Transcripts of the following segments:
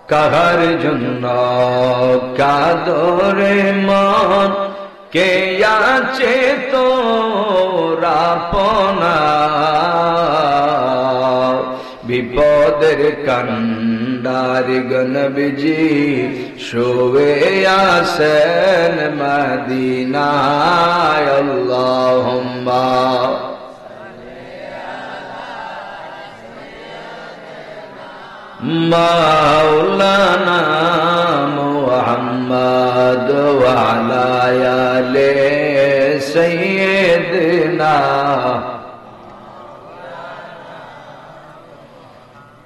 কাহার জন্য কাদরে মন কে আছে তোরা পনা বিপদের কান্ডার গনবজি শোয়ে আসেন মদিনায় আল্লাহুম্মা মাওলানা মুহাম্মদ ওয়া আলা আলি সাইয়্যিদিনা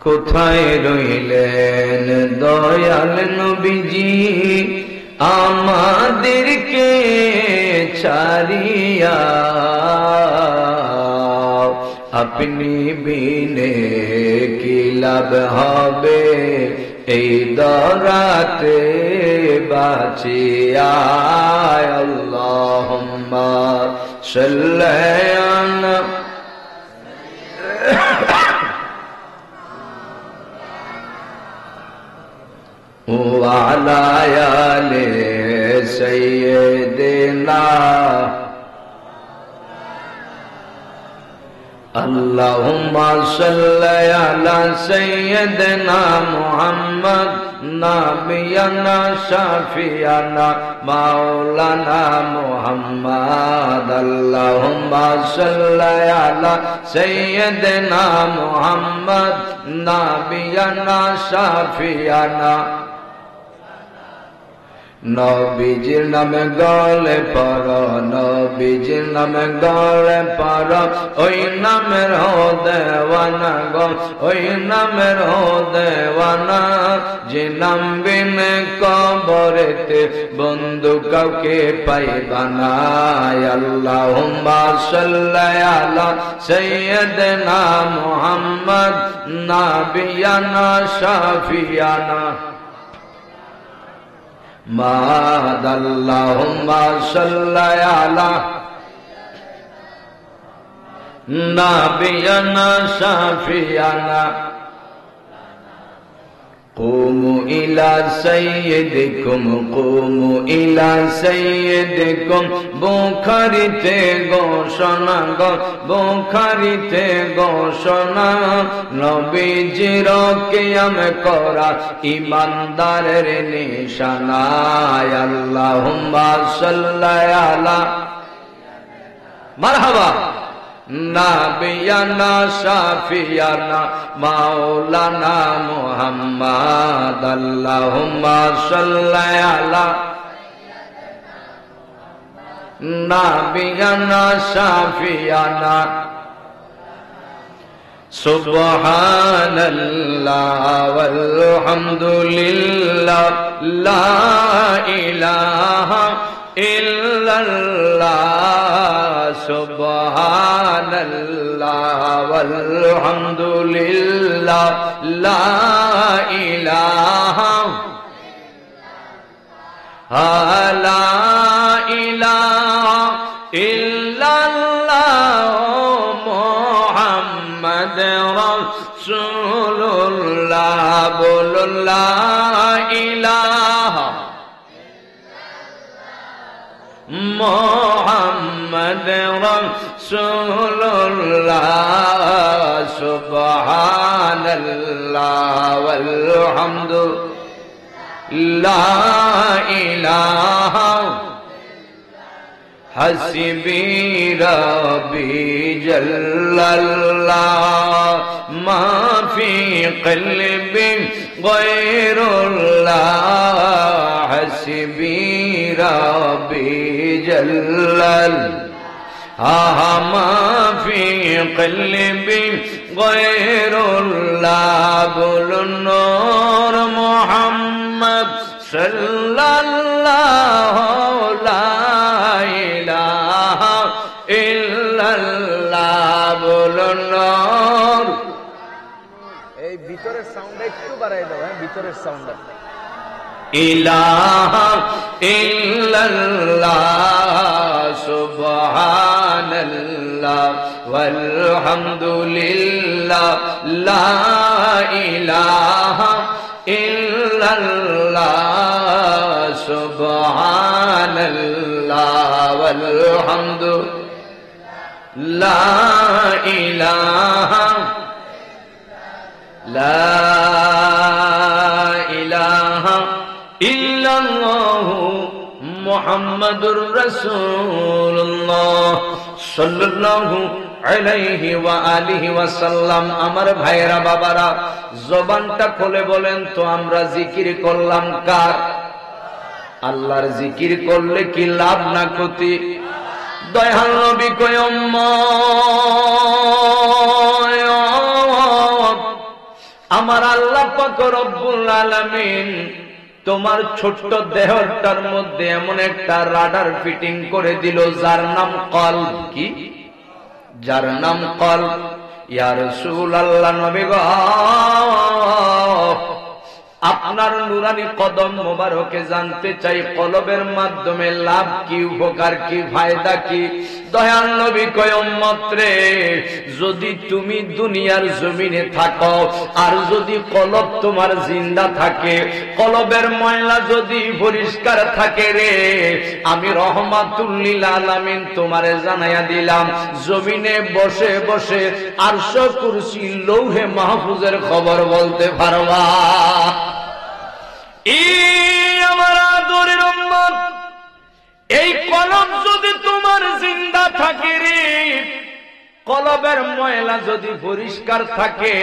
কোথায় রইলেন দয়াল নবীজি আমাদেরকে ছাড়িয়া আপনি বিনে কি লাভ হবে এই দরাতে বাঁচিয়া আল্লাহুম্মা সাল্লি আলা وعلى آل سيدنا اللهم صل على سيدنا محمد نبينا شفيعنا مولانا محمد اللهم صل على سيدنا محمد نبينا شفيعنا নবীজির নামে গলে পর নবীজির নামে গলে পর ওই নামের হো দেওয়ানা গো ওই নামের হো দেওয়ানা যে নাম বিনে কবরেতে বন্ধু কাউকে পাইবা না আল্লাহুম্মা সাল্লি আলা সাইয়্যিদিনা মুহাম্মদ নাবিয়ানা শাফিয়ানা মাদ আল্লাহুম্মা সাল্লি আলা নাবিয়ানা শাফিয়ানা قوموا إلى سيدكم قوموا إلى سيدكم বুখারীতে ঘোষণা গো বুখারীতে ঘোষণা নবীজির কিয়াম করা ঈমানদারের নিশানা আল্লাহুম্মা সাল্লি আলা মারহাবা নাবিয়ানা শাফিয়ানা মাওলানা মুহাম্মদ আল্লাহুম্মা সাল্লি আলা নাবিয়ানা শাফিয়ানা সুবহানাল্লাহ ওয়াল হামদুলিল্লাহ লা ইলাহা ইল্লাল্লাহ সুবহানাল্লাহ ওয়াল হামদুলিল্লাহ লা ইলাহা লা ইলাহা ইল্লাল্লাহ মুহাম্মাদুর রাসূলুল্লাহ বলুন লা ইলাহা মুহাম্মদ রাসূলুল্লাহ সুবহানাল্লাহ ওয়াল হামদু লা ইলাহা হাসবি রাব্বি জাল্লাল্লাহ মা ফি কলবি গায়রুল্লাহ হাসবি রাব্বি জাল্লাল মা ফি কলবি গায়রুল্লাহ বলুন নূর মুহাম্মদ সাল্লাল্লাহু লা ইলাহা ইল্লাল্লাহ বলুন নূর এই ভিতরের সাউন্ডটা একটু বাড়াই দাও হ্যাঁ ভিতরের সাউন্ডটা ইলাহা ইল্লাল্লাহ সুবহানাল্লাহ ওয়াল হামদুলিল্লাহ লা ইলাহা ইল্লাল্লাহ ইল্লাল্লাহ সুবহানাল্লাহ ওয়ালহামদু লা ইলাহা ইল্লাল্লাহু মুহাম্মাদুর রাসূলুল্লাহ সাল্লাল্লাহু আলাইহি ওয়া আলিহি ওয়াসাল্লাম। আমার ভাইরা বাবারা, জবানটা খুলে বলেন তো, আমরা জিকির করলাম কার? আল্লাহর জিকির করলে কি লাভ না ক্ষতি? দয়াল নবী কয় উম্মত, আমার আল্লাহ পাক রব্বুল আলামিন তোমার ছোট্ট দেহটার মধ্যে এমন একটা রাডার ফিটিং করে দিল যার নাম কলব। কি? যার নাম কলব। ইয়া রাসূলুল্লাহ, নবী গো, আপনার নুরানি কদম মোবারকে জানতে চাই কলবের মাধ্যমে লাভ কি, উপকার কি, ফায়দা কি? দয়াল নবী কয় উম্মত রে, যদি তুমি দুনিয়ার জমিনে থাকো আর যদি কলব তোমার জিন্দা থাকে, কলবের ময়লা যদি পরিষ্কার থাকে রে, আমি রহমাতুল লিল আলামিন তোমারে জানাইয়া দিলাম, জমিনে বসে বসে আরশ কুরসি লৌহে মাহফুজের খবর বলতে পারবা। আমার আদরের উম্মত, এই কলব যদি তোমার জিন্দা থাকে রে, কলবের ময়লা যদি পরিষ্কার থাকে,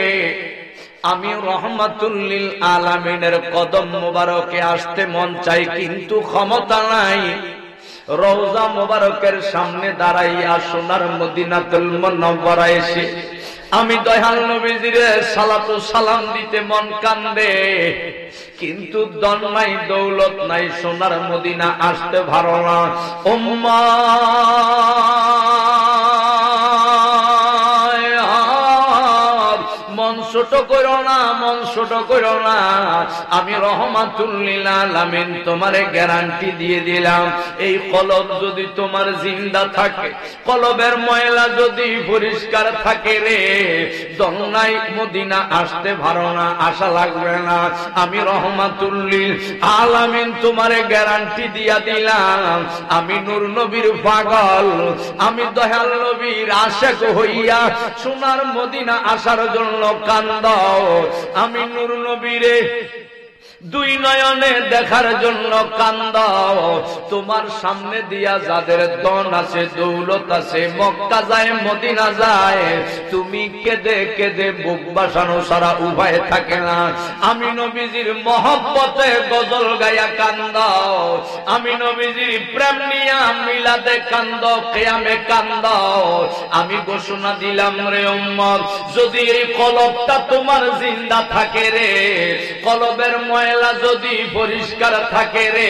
আমি রহমাতুল লিল আলামিনের কদম মোবারকে আসতে মন চাই, কিন্তু ক্ষমতা নাই। রওজা মোবারকের সামনে দাঁড়াইয়া সোনার মদিনাতুল মুনাওয়ারা এসে আমি দয়াল নবীজির সালাতু সালাম দিতে মন কান্দে, কিন্তু দন নাই, দৌলত নাই, সোনার মদিনা আসতে ভালো না। মন ছোট করো না, মন ছোট করো না, আমি রহমাতুল লিল আলামিন তোমারে গ্যারান্টি দিয়ে দিলাম, এই কলব যদি তোমার জিন্দা থাকে, কলবের ময়লা যদি পরিষ্কার থাকে রে, দন্নাই মদিনা আসতে ভালো না, আশা লাগবে না। আমি রহমাতুল লিল আলামিন তোমারে গ্যারান্টি দিয়া দিলাম, আমি নূর নবীর পাগল, আমি দয়াল নবীর আশিক হইয়া সোনার মদিনা আসার জন্য কান্দাও, আমি নূর নবীরে দুই নয়নে দেখার জন্য কান্দাও। তোমার সামনে দিয়া যাদের ধন আছে, দৌলত আছে, মক্কা যায়, মদিনা যায়, তুমি কেঁদে কেঁদে বুক বাসানো ছাড়া উপায় থাকে না। আমি নবীজির মহব্বতে গজল গায়া কান্দাও, আমি নবীজির প্রেম নিয়া মিলাদে কান্দাও, কিয়ামে কান্দাও। আমি ঘোষণা দিলাম রে উম্মত, যদি এই কলবটা তোমার জিন্দা থাকে রে, কলবের ময়লা যদি পরিষ্কার থাকে রে,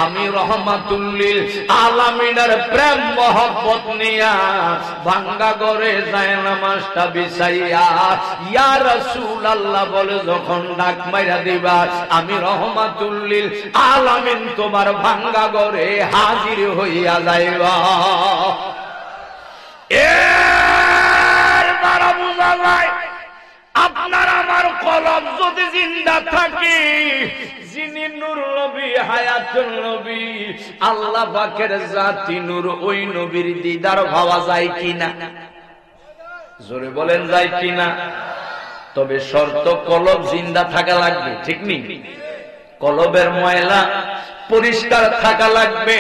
আমি রহমাতুল লিল আলামিনের প্রেম মহব্বত নিয়া ভাঙ্গা ঘরে যায় নামাজটা বিছাইয়া ইয়া রাসূলুল্লাহ বলে যখন ডাক মাইরা দিবা, আমি রহমাতুল লিল আলামিন তোমার ভাঙ্গা ঘরে হাজির হইয়া যাইবা। এর দ্বারা বুঝা যায় আপনার আমার কলব যদি জিন্দা থাকে, যিনি নূর নবী, হায়াতুল নবী, আল্লাহ পাকের জাতি নূর, ওই নবীর দিদার ভাবা যায় কিনা? জোরে বলেন, যায় কিনা? তবে শর্ত কলব জিন্দা থাকা লাগবে, ঠিক নেই? কলবের ময়লা পরিষ্কার থাকা লাগবে।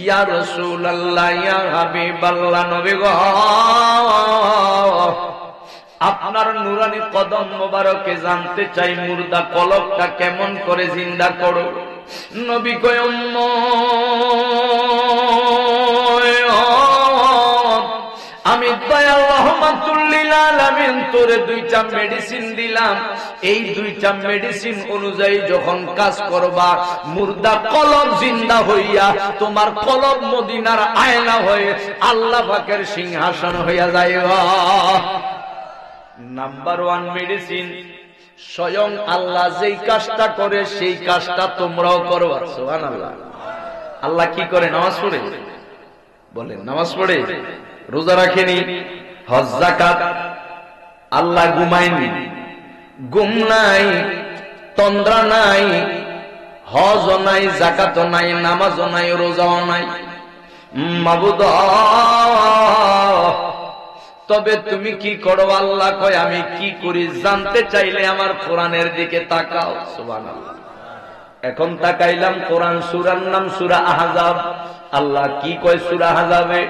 ইয়া রাসূলুল্লাহ, ইয়া হাবিবাল্লাহ, নবী গো, আপনার নুরানি কদম মোবারকে জানতে চাই, মুর্দা কলবটা কেমন করে জিন্দা করো। নবী কয় আমি দয়াল রহমাতুল লিল আলামিন তোরে দুইটা মেডিসিন দিলাম, এই দুইটা মেডিসিন অনুযায়ী যখন কাজ করবা, মুর্দা কলব জিন্দা হইয়া তোমার কলব মদিনার আয়না হয়ে আল্লাহ পাকের সিংহাসন হইয়া যাইবা। নাম্বার 1 মেডিসিন, স্বয়ং আল্লাহ যেই কাজটা করে সেই কাজটা তোমরাও করবা। সুবহানাল্লাহ। আল্লাহ কি করে? নামাজ পড়ে? বলেন, নামাজ পড়ে, রোজা রাখেনি, হজ জাকাত। আল্লাহ ঘুমায়নি, ঘুম নাই, তন্দ্রা নাই, হজও নাই, যাকাতও নাই, নামাজও নাই, রোজাও নাই। মাবুদ তবে তুমি কি করো? আল্লাহ কয় আমি কি করি জানতে চাইলে আমার কোরআনের দিকে তাকাও। সুবহানাল্লাহ। এখন তাকাইলাম, কোরআন সূরার নাম সূরা আহজাব। আল্লাহ কি কয় সূরা আহজাবে?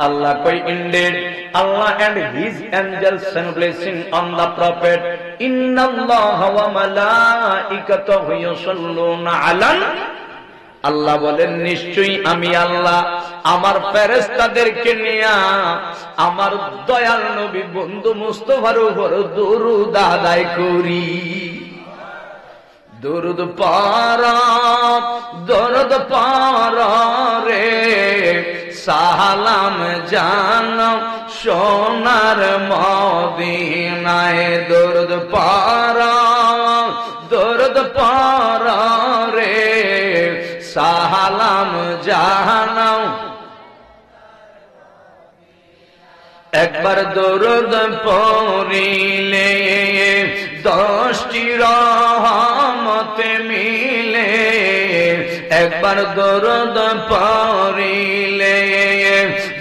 আল্লাহ কয় indeed Allah and his angels send blessing on the prophet, innallaha wa malaikatahu yusalluna alan। আল্লাহ বলেন নিশ্চয়ই আমি আল্লাহ আমার ফেরেশতাদেরকে নিয়ে আমার দয়াল নবী বন্ধু মুস্তাফার উপর দরুদ আদায় করি। দরুদ পারা রে সালাম জানাও সোনার মদিনায়। দরুদ পারা রে সালাম জানাও। একবার দরুদ পড়িলে 10টি রহমত মিলে। একবার দরুদ পড়িলে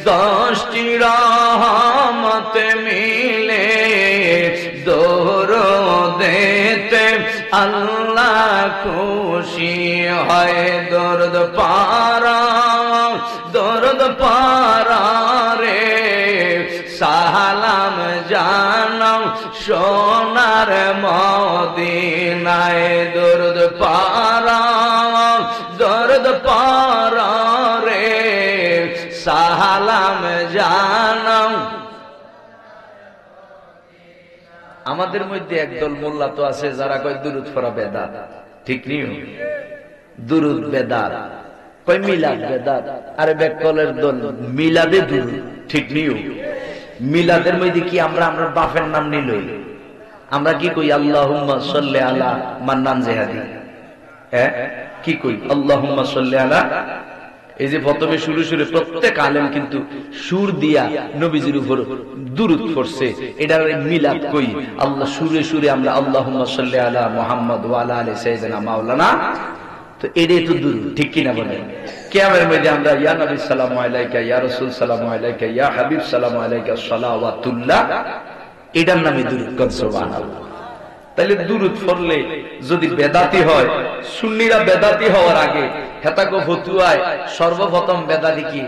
10টি রহমত মিলে। দরুদেতে আল্লাহ খুশি হয়। দরুদ পারা রে সালাম জানাও সোনার মদিনায়। দরুদ পারা রে সালাম জানাও। আমাদের মধ্যে একদল মোল্লা তো আছে যারা কয় দুরুদ পড়া বেদাত। ঠিক নিও, দুরুদ বেদাত, কয় মিলাদ বেদাত। আরে বেকলের দল, মিলাদে দুরুদ। ঠিক নিও, মিলাদের মধ্যে কি আমরা বাপের নাম নিলই? আমরা কি কই? আল্লাহুম্মা সাল্লি আলা মান্নান জেহাদি। কি কই? আল্লাহুম্মা সাল্লি আলা। এই যে প্রথমে শুরু প্রত্যেক আলেম কিন্তু সুর দিয়া নবীজির উপর দুরূদ পড়ছে, এটার মিলাদ কই। আল্লাহ সুরে আমরা আল্লাহুম্মা সাল্লি আলা মুহাম্মদ ওয়া আলা আলি সাইয়্যিদিনা মাওলানা। তো এটাই তো দুরূদ। ঠিক কিনা বলেন? কিয়ামের মধ্যে আমরা ইয়া নবী সালামু আলাইকা, ইয়া রাসূল সালামু আলাইকা, ইয়া হাবিব সালামু আলাইকা সালাওয়াতুল্লাহ, এটার নামে দুরূদ। সুবহানাল্লাহ। তাহলে দুরূদ পড়লে যদি বেদাতি হয়, সুন্নিরা বেদাতি হওয়ার আগে হেতাকো ফতুয়ায় সর্বপ্রথম বেদাতি কি?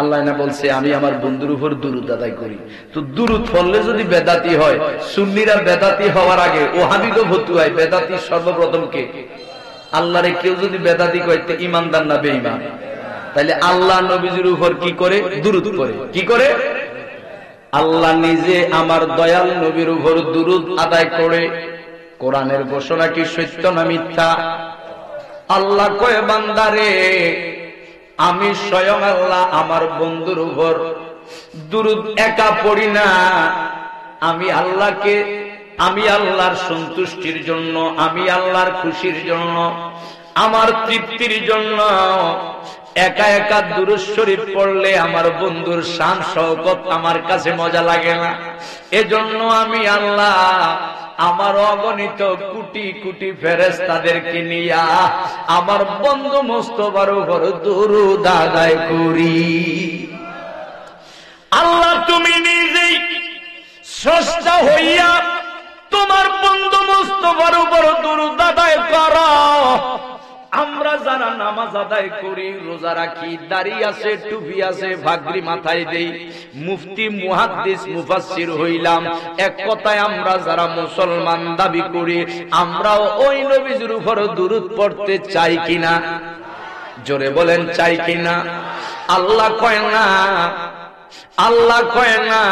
আল্লাহ না বলছে আমি আমার বন্ধুর উপর দুরূদ আদায় করি। তো দুরূদ পড়লে যদি বেদাতি হয়, সুন্নিরা বেদাতি হওয়ার আগে ওহাবিগো ফতুয়ায় বেদাতি সর্বপ্রথম কে? আল্লাহরে কেউ যদি বেদাতি কয় তে ঈমানদার না বেঈমান? তাহলে আল্লাহ নবীজির উপর কি করে? দুরূদ করে। কি করে? আল্লাহ নিজে আমার দয়াল নবীর উপর দুরূদ আদায় করে। কোরআনের ঘোষণা কি সত্য না মিথ্যা? আল্লাহ কয় বান্দারে আমি স্বয়ং আল্লাহ আমার বন্ধুর উপর দুরূদ একা পড়ি না। আমি আল্লাহর সন্তুষ্টির জন্য, আমি আল্লাহর খুশির জন্য, আমার তৃপ্তির জন্য একা একা দুরূদ শরীফ পড়লে আমার বন্ধুর শান শওকত আমার কাছে মজা লাগে না। এজন্য আমি আল্লাহ আমার অগণিত কোটি কোটি ফেরেশতাদেরকে নিয়া আমার বন্ধু মুস্তাফার উপর দুরূদ আদায় করি। আল্লাহ তুমি নিজেই স্রষ্টা হইয়া তোমার বন্ধু মুস্তাফার উপর দুরূদ আদায় করো। আমরা যারা নামাজ আদায় করি, রোজা রাখি, দাড়ি আছে, টুপি আছে, ভাগরি মাথায় দেই, মুফতি, মুহাদ্দিস, মুফাসসির হইলাম, এক কথায় আমরা যারা মুসলমান দাবি করি, আমরাও ওই নবীর উপর দুরূদ পড়তে চাই কিনা? জোরে বলেন, চাই কিনা? আল্লাহ কয় না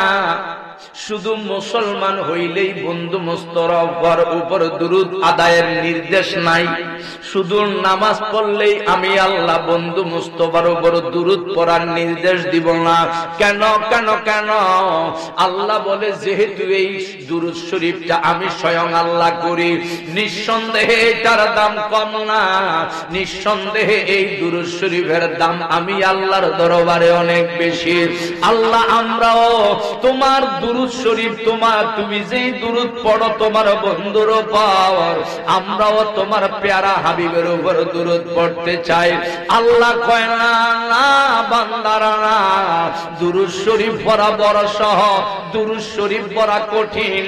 শুধু মুসলমান হইলেই বন্ধু মুস্তাফার উপর দুরূদ আদায়ের নির্দেশ নাই। শুধু নামাজ পড়লেই আমি আল্লাহ বন্ধু মুস্তাফার উপর দুরূদ পড়ার নির্দেশ দিব না। কেন? আল্লাহ বলে যেহেতু এই দুরূদ শরীফটা আমি স্বয়ং আল্লাহ করি, নিঃসন্দেহে এটার দাম কম না। নিঃসন্দেহে এই দুরূদ শরীফের দাম আমি আল্লাহর দরবারে অনেক বেশি। আল্লাহ আমরাও তোমার দুরূদ দুরূদ শরীফ তুমি যেই দুরূদ পড়ো তোমার বন্ধুর পাওয়ার, আমরাও তোমার প্যারা হাবিবের উপর দুরূদ পড়তে চাই। আল্লাহ কয় না, না বান্দারা না, দুরূদ শরীফ পড়া বড় সহজ, দুরূদ শরীফ পড়া কঠিন,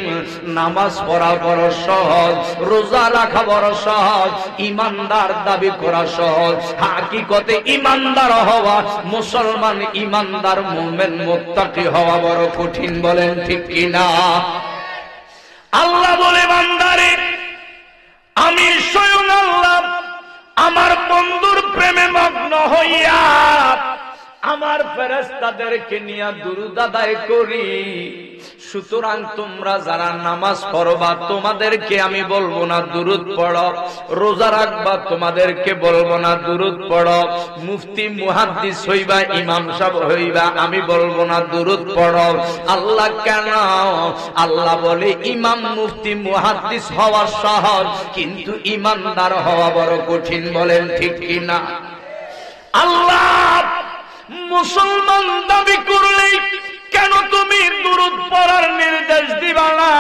নামাজ পড়া বড় সহজ, রোজা রাখা বড় সহজ, ইমানদার দাবি করা সহজ। হাকিকতে ইমানদার হওয়া, মুসলমান ইমানদার মুমিন মুত্তাকি হওয়া বড় কঠিন। বলেন ঠিক কিনা? আল্লাহ বলে, বান্দারে আমি স্বয়ং আল্লাহ আমার বন্ধুর প্রেমে মগ্ন হইয়া আমার ফেরেশতাদেরকে নিয়ে দুরূদ আদায় করি। সুতরাং তোমরা যারা নামাজ পড়বা তোমাদেরকে আমি বলবো না দুরূদ পড়ো, রোজা রাখবা তোমাদেরকে বলবো না দুরূদ পড়ো, মুফতি মুহাদ্দিস হইবা ইমাম সাহেব হইবা আমি বলবো না দুরূদ পড়ো। আল্লাহ কেন? আল্লাহ বলে ইমাম মুফতি মুহাদ্দিস হওয়া সহজ, কিন্তু ইমানদার হওয়া বড় কঠিন। বলেন ঠিক কিনা? আল্লাহ মুসলমান দাবি করলেই কেন তুমি দুরূদ পড়ার নির্দেশ দিবা না?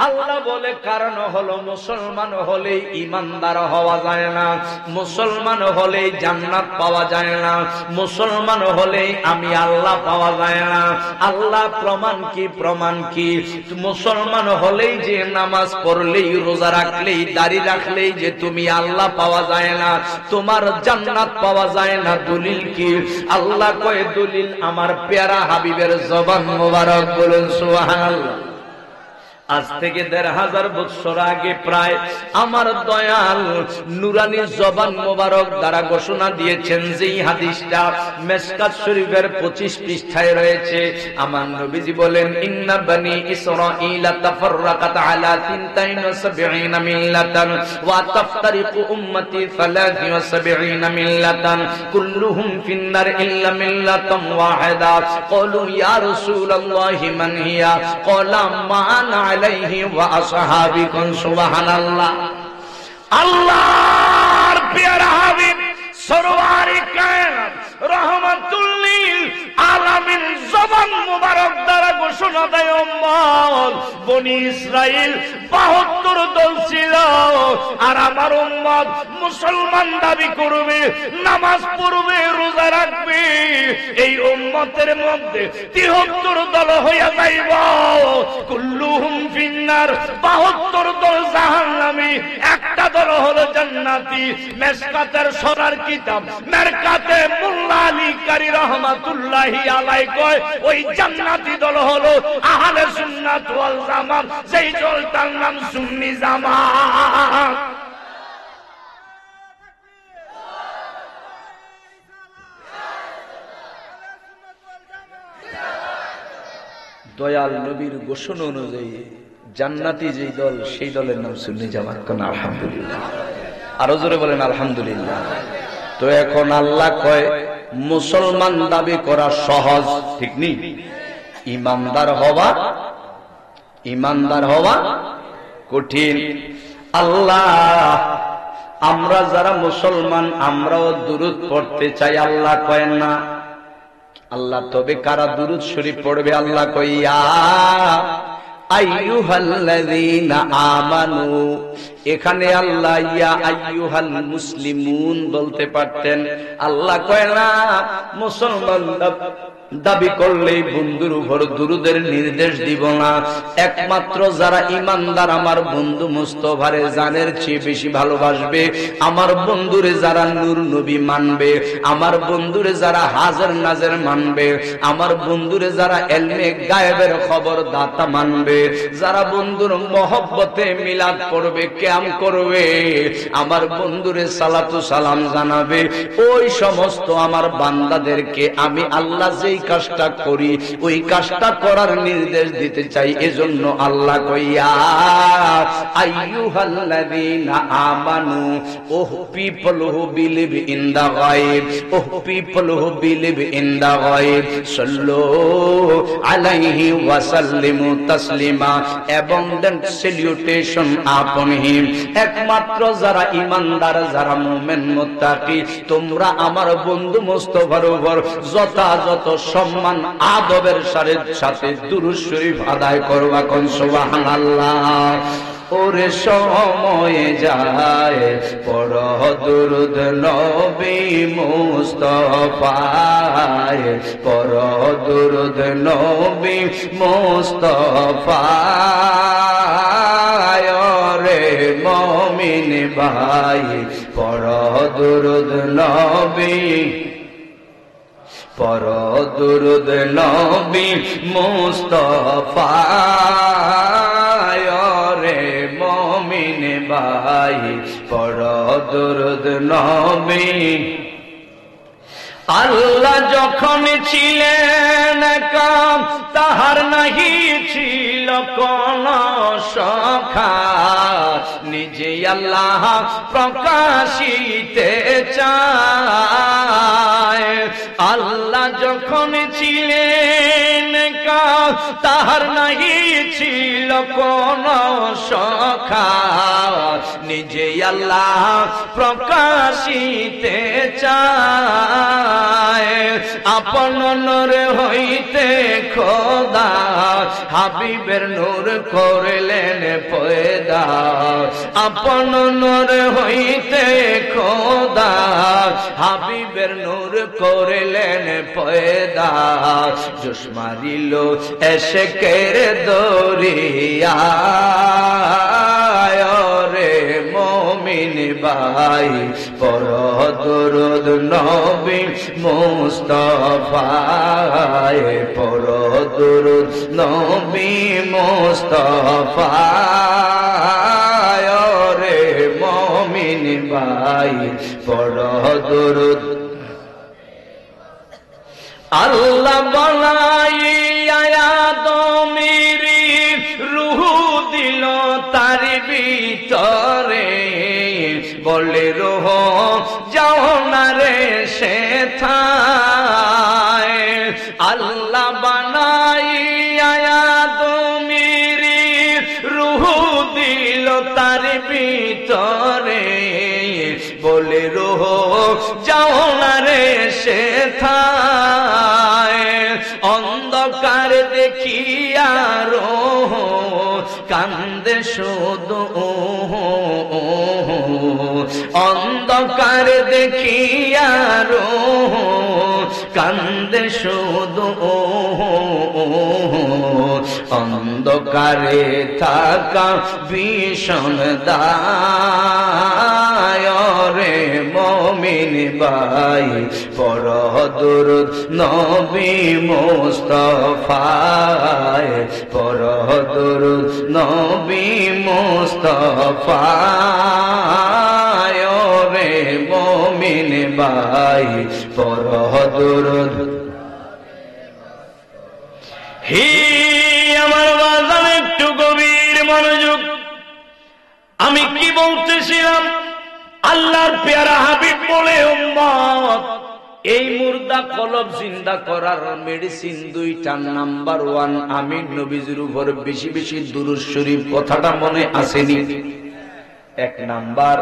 আল্লাহ বলে কারণ হলো মুসলমান হলেই ইমানদার হওয়া যায় না, মুসলমান হলেই জান্নাত পাওয়া যায় না, মুসলমান হলেই আমি আল্লাহ পাওয়া যায় না। আল্লাহ প্রমাণ কি? প্রমাণ কি? মুসলমান হলেই যে নামাজ পড়লেই রোজা রাখলেই দাড়ি রাখলেই যে তুমি আল্লাহ পাওয়া যায় না, তোমার জান্নাত পাওয়া যায় না। দলিল কি? আল্লাহ কয় দলিল আমার প্যারা হাবিবের জবান মোবারক। বলেন সুবহানাল্লাহ। আজ থেকে ১৫০০ বছর আগে প্রায় আমার দয়াল নুরানি জবান মোবারক দ্বারা ঘোষণা দিয়েছেন, যেই হাদিসটা মিশকাত শরীফের ২৫ পৃষ্ঠায় রয়েছে। আমার নবীজি বলেন, ইন্না বনি ইসরাঈলা তাফাররাকাত আলা ৭৩ মিল্লাতান ওয়া তাফতারিকু উম্মতি ৭৩ মিল্লাতান কুল্লুহুম ফিন্নার ইল্লা মিল্লাতান ওয়াহিদা। ক্বালু ইয়া রাসূলুল্লাহি মান হিয়া? ক্বালা মা আনা আলাইহি ওয়া আসহাবিকুম। সুবহানাল্লাহ। আল্লাহর প্যারা হাবিব সরওয়ারে কায়নাত রাহমাতুল লিল আলামিন জবান মুবারক দ্বারা ঘোষণা দেয়, উম্মত বনি ইসরাইল ৭২ দল ছিল, আর আমার উম্মত মুসলমান দাবি করবে, নামাজ পড়বে, রোজা রাখবে, এই উম্মতের মধ্যে ৭৩ দল হইয়া যাইব। কুল্লুহুম ফিন্নার, ৭২ দল জাহান্নামী, একটা দল হলো জান্নাতি। মিশকাতের সরার কিতাব মেরকাতে মোল্লা আলী কারি রহমাতুল্লাহি আলাইহি কয় ওই জান্নাতি দল হলো আহলে সুন্নাত ওয়াল জামাত, যেই দলটার নাম সুন্নি জামাত। দয়াল নবীর ঘোষণা অনুযায়ী জান্নাতি যেই দল সেই দলের নাম সুন্নি জামাত। কোন আলহামদুলিল্লাহ। আরো জোরে বলেন আলহামদুলিল্লাহ। তো এখন আল্লাহ কয় মুসলমান দাবি করা সহজ, ঠিক নেই, ইমানদার হওয়া কঠিন। আল্লাহ আমরা যারা মুসলমান আমরাও দুরূদ পড়তে চাই। আল্লাহ কয় না। আল্লাহ তবে কারা দুরূদ শরীফ পড়বে? আল্লাহ কয় ইয়া আইয়ুহাল্লাযীনা আমানু। এখানে আল্লাহ ইয়া আইয়ুহাল মুসলিমুন বলতে পারতেন। আল্লাহ কয় না, মুসলমান দাবি করলেই বন্ধুর উপর দুরূদের নির্দেশ দিব না। একমাত্র যারা ইমানদার আমার বন্ধু মুস্তাফারে জানের চেয়ে বেশি ভালোবাসবে, আমার বন্ধুরে যারা নূর নবী মানবে, আমার বন্ধুরে যারা হাজার নাজের মানবে, আমার বন্ধুরে যারা ইলমে গায়েবের খবর দাতা মানবে, যারা বন্ধুর মহব্বতে মিলাদ পড়বে, কিয়াম করবে, আমার বন্ধুরে সালাতু সালাম জানাবে, ওই সমস্ত আমার বান্দাদেরকে আমি আল্লাহ যেই কাজটা করি ওই কাজটা করার নির্দেশ দিতে চাই। এজন্য আল্লাহ কইয়া আইয়ুহাল্লাযীনা আমানু, oh people who believe in the গায়ব, oh people who believe in the গায়ব, সাল্লু আলাইহি ওয়া সাল্লিমু Taslima, abundant salutation upon him। একমাত্র যারা ইমানদার, যারা মুমিন মুত্তাকি, তোমরা আমার বন্ধু মুস্তাফার উপর যথাযথ সম্মান আদবের সাথে দুরূদ শরীফ আদায় করবা। কোন সুবহানাল্লাহ। ওরে সময়ে যায় পড় দুরূদ নবী মুস্তাফায়, পড় দুরূদ নবী মুস্তাফায়। রে মুমিন ভাই পড় দুরূদ নবী, পড় দুরূদ নবী মুস্তাফায়। রে মুমিন ভাই পড় দুরূদ নবী। আল্লাহ যখন ছিলেন কাম তাহার নাহি ছিল কোন সখা, নিজে আল্লাহ প্রকাশিতে চায়। আল্লাহ যখন ছিলেন কাম তাহার নাহি ছিল কোন সখা, নিজে আল্লাহ প্রকাশিতে চায়। আপন নূর হইতে খোদা হাবিবের নূর করলেন পয়দা, আপন নূর হইতে খোদা হাবিবের নূর করলেন পয়দা। জোশ মারিল এশকের দরিয়ায়। রে মুমিন ভাই পড় দুরূদ নবী মুস্তাফায়, পড় দুরূদ নবী মুস্তাফায়। রে মুমিন ভাই পড় দুরূদ। আল্লাহ বলাইয়া আদমেরি রূহ দিল তার ভিতরে, বলে রূহ যাও না রে সেথায়। আল্লাহ বানাইয়া আদমেরি রূহ দিল তার ভিতরে, বলে রূহ যাও না রে সেথায়। অন্ধকার দেখিয়া রূহ কান্দে শুধু, অন্ধকার দেখিয়া রূহ কান্দে শুধু। অন্ধকারে থাকা ভীষণ দায়। রে মুমিন ভাই পড় দুরূদ নবী মুস্তাফায়, পড় দুরূদ নবী মুস্তাফায়। রে মুমিন ভাই পড় দুরূদ। হি আমার বাজার একটু গভীর মনোযোগ। আমি কি বলতেছিলাম? আল্লাহর পেয়ারা হাবিব বলে উম্মত, এই মুর্দা কলব জিন্দা করার মেডিসিন দুইটা। নাম্বার 1, আমি নবীজির উপর বেশি বেশি দুরূদ শরীফ। কথাটা মনে আসেনি? 1 নাম্বার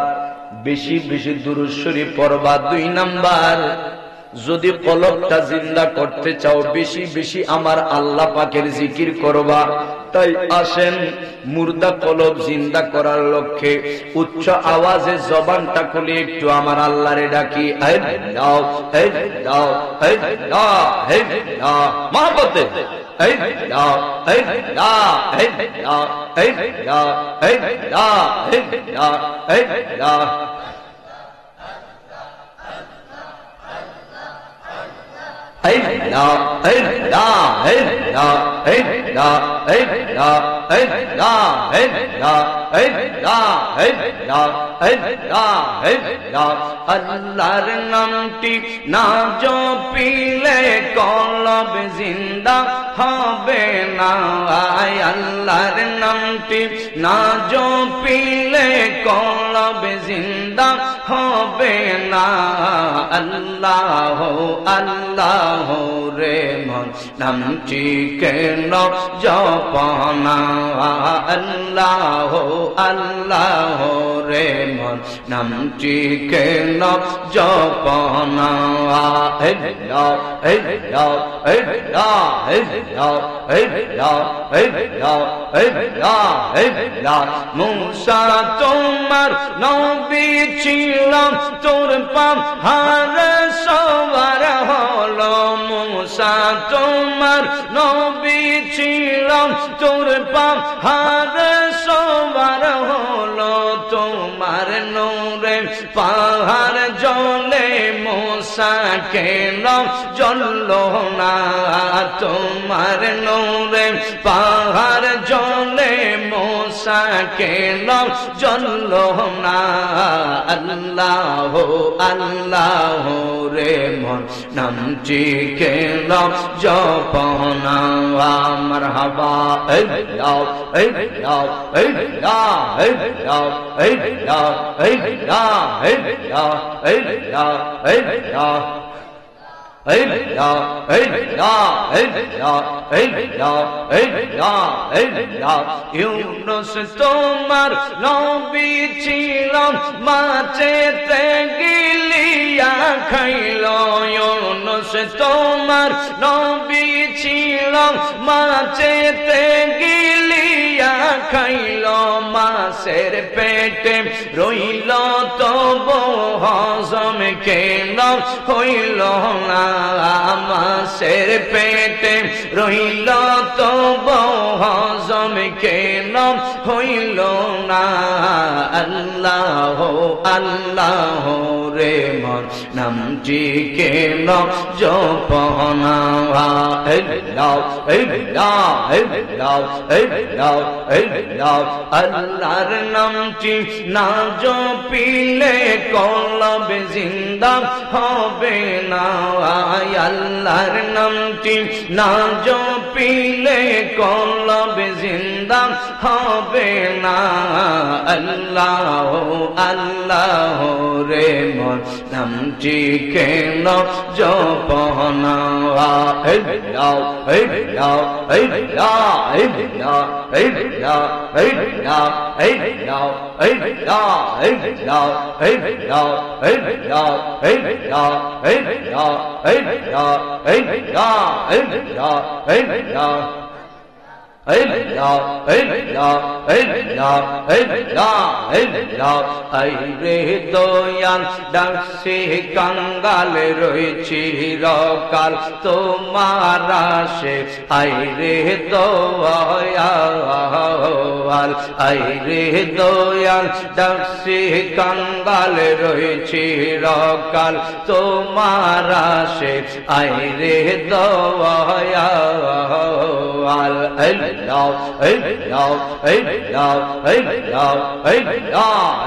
বেশি বেশি দুরূদ শরীফ পড়বা। 2 নাম্বার যদি কলবটা জিন্দা করতে চাও বেশি বেশি আমার আল্লাহ পাকের জিকির করবা। তাই আসেন মুর্দা কলব জিন্দা করার লক্ষ্যে উচ্চ আওয়াজে জবানটা খুলে একটু আমার আল্লাহরে ডাকি। মহব্বতে আল্লাহর নামটি না জপিলে কলব জিন্দা হবে না। আল্লাহর নামটি না জপিলে কলব জিন্দা হবে না। আল্লাহ আল্লাহ রে মন নামটি কেন জপনা। আল্লাহ আল্লাহ রে মন মন নামটি কেন জপনা মুসা তোমার নবী ছিল তোর পাহাড়ে সবার হলো মুসা তোমার নবী ছিল তোর পাহাড়ে সবার হলো তোমার নূরে পাহাড় জ্বলে মুসা কেন জ্বললো না তোমার নূরে পাহাড় জ্বলে মুসা কেন জ্বললো না আল্লাহ আল্লাহ রে মন নামটি কেন জপনা মারহাবা আল্লাহ আল্লাহ আল্লাহ আল্লাহ আল্লাহ আল্লাহ আল্লাহ আল্লাহ আল্লাহ ইউনুস তোমার নবী ছিল মাছেতে গিলিয়া খাইল ইউনুস তোমার নবী ছিল মাছেতে গিলিয়া খাইল মাছের পেটে রইল তবু হজম কেন হইল না মাছের পেটে রইল তবু হজম কেন হইল না আল্লাহ আল্লাহ রে মন নামটি কেন জপনা আল্লাহ আল্লাহ আল্লাহ আল্লাহ আল্লাহ আল্লাহর নামটি না জপিলে কলব জিন্দা হবে না আল্লাহর নামটি না জপিলে কলব জিন্দা হবে না আল্লাহ আল্লাহ রে মন নামটি কেন জপনা আল্লাহ আল্লাহ আল্লাহ আল্লাহ আল্লাহ আল্লাহ আল্লাহ আল্লাহ আল্লাহ আল্লাহ আল্লাহ আল্লাহ দয়াল ডাকছে কাঙ্গাল রয়েছে রকাল তোমার আসে আইরে দয়াল আইরে দয়াল ডাকছে কাঙ্গাল রয়েছে রকাল তোমার আসে আইরে Dayal Allah, Allah, Allah, Allah, Allah, Allah, Allah,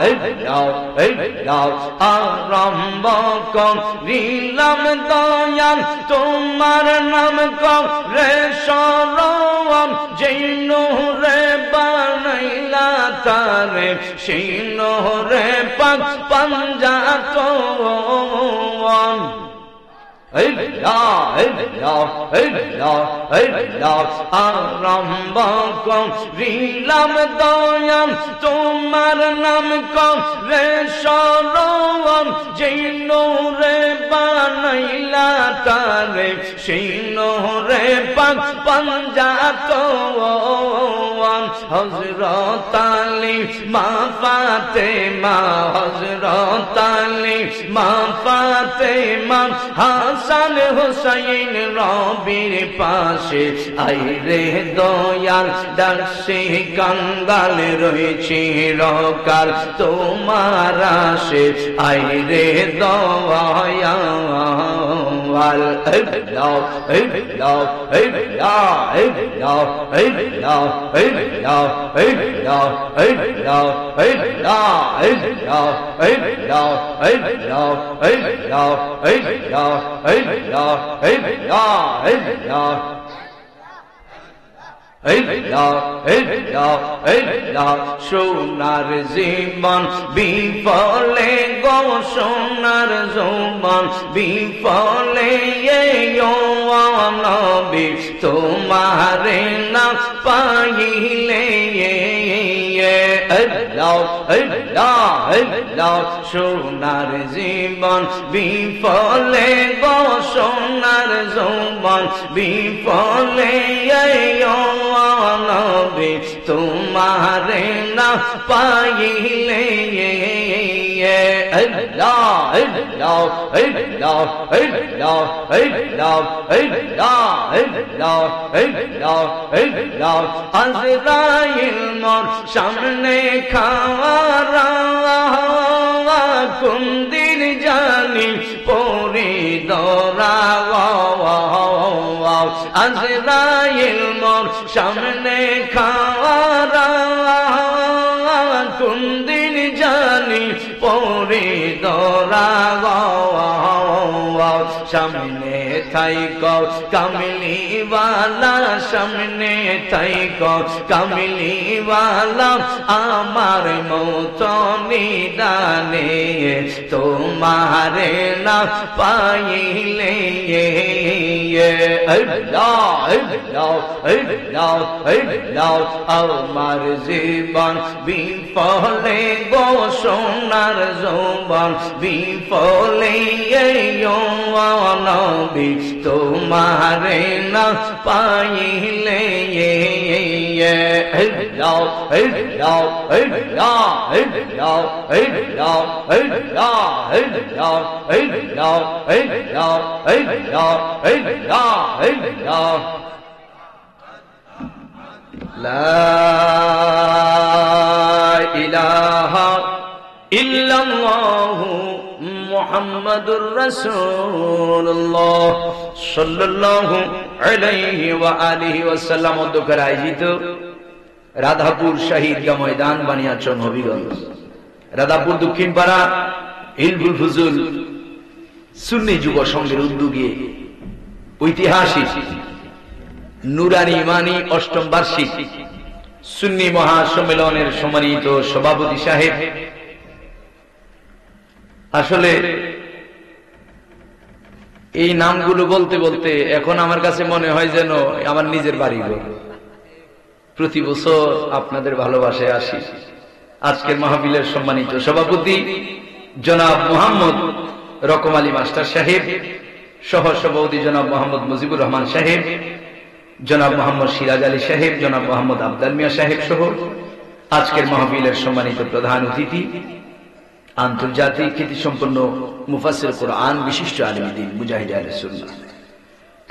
আরম্ভ করিলাম দয়াল তোমার নাম করে শরণ যেই নূরে বানাইলা তারে সেই নূরে পাক পাঞ্জাতন আরম্ভ করিলাম দয়াল তোমার নাম করে শরণ যেই নূরে বানাইলা তারে সেই নূরে পাক পাঞ্জাতন হযরত আলী মা ফাতেমা হযরত আলী মা ফাতেমা হাসান হুসাইন রবির পাশে আইরে দয়াল ডাকছে কাঙ্গাল রয়েছে রকাল তোমার আসে আইরে দয়াল আল্লাহ আল্লাহ আল্লাহ আল্লাহ আল্লাহ আল্লাহ আল্লাহ আল্লাহ আল্লাহ আল্লাহ আল্লাহ আল্লাহ আল্লাহ আল্লাহ Allah, Allah, Allah. সোনার জীবন বিফলে গো সোনার জীবন বিফলে নবী তোমারে না পাইলে সোনার জীবন বিফলে গো সোনার যৌবন বিফলে নবী তোমারে না পাইলে আজরাইল মোর সামনে খাওয়ারা কোন দিন জানি পরি দরা আজরাইল মোর সামনে খাওয়ারা কোন দিন জানি পরি দরা সামনে থাইকো কামলিওয়ালা সামনে থাইকো কামলিওয়ালা আমার মত নিদানে তোমারে না পাইলে আমার জীবন বিফলে গো সোনার যৌবন বিফলে নবী তোমারে না পাইলে লা ইলাহা ইল্লাল্লাহু মুহাম্মাদুর রাসূলুল্লাহ সাল্লাল্লাহু আলাইহি ওয়া আলিহি ওয়াসাল্লাম দ্বারা আয়োজিত রাধাপুর শহীদগাহ ময়দান বানিয়াচং হবিগঞ্জ রাধাপুর দক্ষিণ পাড়া হিলফুল ফুজুল সুন্নি যুব সংঘের উদ্যোগে ঐতিহাসিক নুরানি ইমানি অষ্টম বার্ষিক সুন্নি মহাসম্মেলনের সম্মানিত সভাপতি সাহেব, আসলে এই নামগুলো বলতে বলতে এখন আমার কাছে মনে হয় যেন আমার নিজের বাড়ি ঘর। প্রতি বছর আপনাদের ভালোবাসায় আসি। আজকের মাহফিলের সম্মানিত সভাপতি জনাব মোহাম্মদ রকম আলী মাস্টার সাহেব, সহ সভাপতি জনাব মোহাম্মদ মুজিবুর রহমান সাহেব, জনাব মোহাম্মদ সিরাজ আলী সাহেব, জনাব মোহাম্মদ আবদাল মিয়া সাহেব সহ আজকের মাহফিলের সম্মানিত প্রধান অতিথি, আন্তর্জাতিক খ্যাতিসম্পন্ন মুফাসসির কুরআন বিশিষ্ট আলেম দ্বীন মুজাহিদ আহলে সুন্নাহ,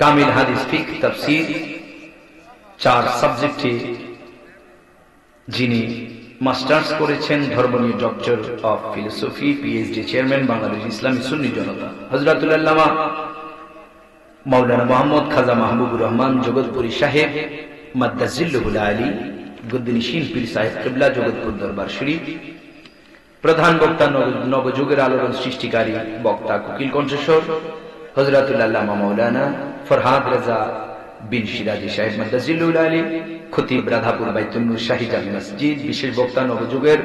কামিল হাদিস ফিকহ তাফসীর 4 সাবজেক্টে যিনি মাস্টার্স করেছেন, ধর্মীয় doctor of philosophy, PhD chairman Bangladesh ইসলামী সুন্নি জনতা হযরতুল আল্লামা মাওলানা মোহাম্মদ খাজা মাহবুবুর রহমান জগৎপুরী সাহেব মাদ্দাজিল্লুল আলী গুদ্দিনী পীর সাহেব কিবলা জগৎপুর দরবার শরীফ, প্রধান বক্তা নবযুগের আলোড়ন সৃষ্টিকারী বক্তা কোকিল কণ্ঠস্বর হযরতুল আল্লামা মাওলানা ফরহাদ রাজা বিন সিরাজি সাহেব মাদ্দাজিল্লুল আলী, খতিব রাধাপুর বাইতুন নূর শাহী জামে মসজিদ, বিশেষ বক্তা নবযুগের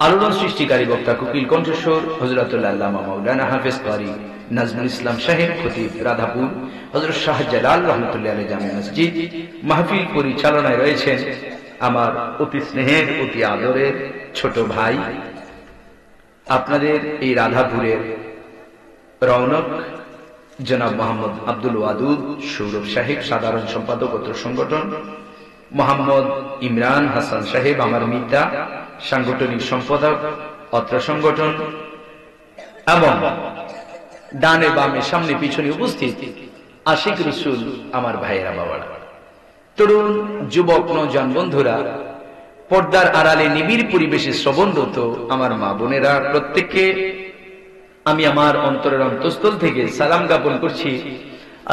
আলোড়ন সৃষ্টিকারী বক্তা কোকিল কণ্ঠস্বর হযরতুল আল্লামা মাওলানা হাফেজ কারি নাজমুল ইসলাম সাহেব, খতিব রাধাপুর হযরত শাহজালাল রহমাতুল্লাহ আলাইহি জামে মসজিদ। মাহফিল পরিচালনায় রয়েছেন আমার অতি স্নেহের অতি আদরের ছোট ভাই, আপনাদের এই রাধাপুরের রৌনক জনাব মোহাম্মদ আব্দুল ওয়াদুদ সৌরভ সাহেব, সাধারণ সম্পাদক অত্র সংগঠন, মোহাম্মদ ইমরান হাসান সাহেব আমার মিতা, সাংগঠনিক সম্পাদক অত্র সংগঠন, এবং ডানে বামে সামনে পিছনে উপস্থিত আশিক রসুল আমার ভাইয়েরা বাবারা, তরুণ যুবক নওজোয়ান বন্ধুরা, পর্দার আড়ালে নিবিড় পরিবেশে শ্রবণরত আমার মা বোনেরা, প্রত্যেককে আমি আমার অন্তরের অন্তঃস্থল থেকে সালাম জ্ঞাপন করছি।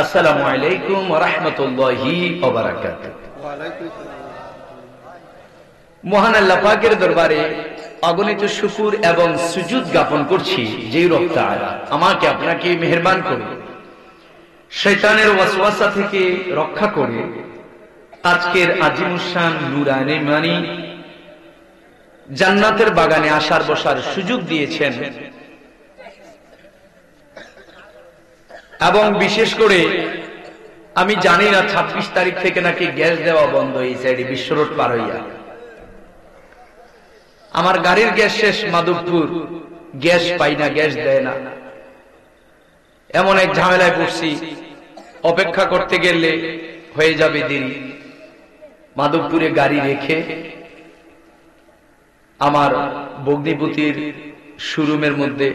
আসসালামু আলাইকুম ওয়া রাহমাতুল্লাহি ওয়া বারাকাতুহু। মহান আল্লাহ পাকের দরবারে অগণিত শুকর এবং সুজুদ জ্ঞাপন করছি যে রব তাআলা আমাকে আপনাকে মেহেরবান করে শয়তানের ওয়াসওয়াসা থেকে রক্ষা করে আজকের আজিমুশান নুরানি মানি জান্নাতের বাগানে আসার বসার সুযোগ দিয়েছেন, এবং বিশেষ করে আমি জানি না 26 তারিখ থেকে নাকি গ্যাস দেওয়া বন্ধ এই সাইডে বিশ্ব রোড পার হইয়া। আমার গাড়ির গ্যাস শেষ, মাধবপুর গ্যাস পাই না, গ্যাস দেয় না। এমন এক ঝামেলায় পড়ছি, অপেক্ষা করতে গেলে হয়ে যাবে দেরি। মাধবপুরে গাড়ি রেখে আমার বগ্নিপতির শোরুমের মধ্যে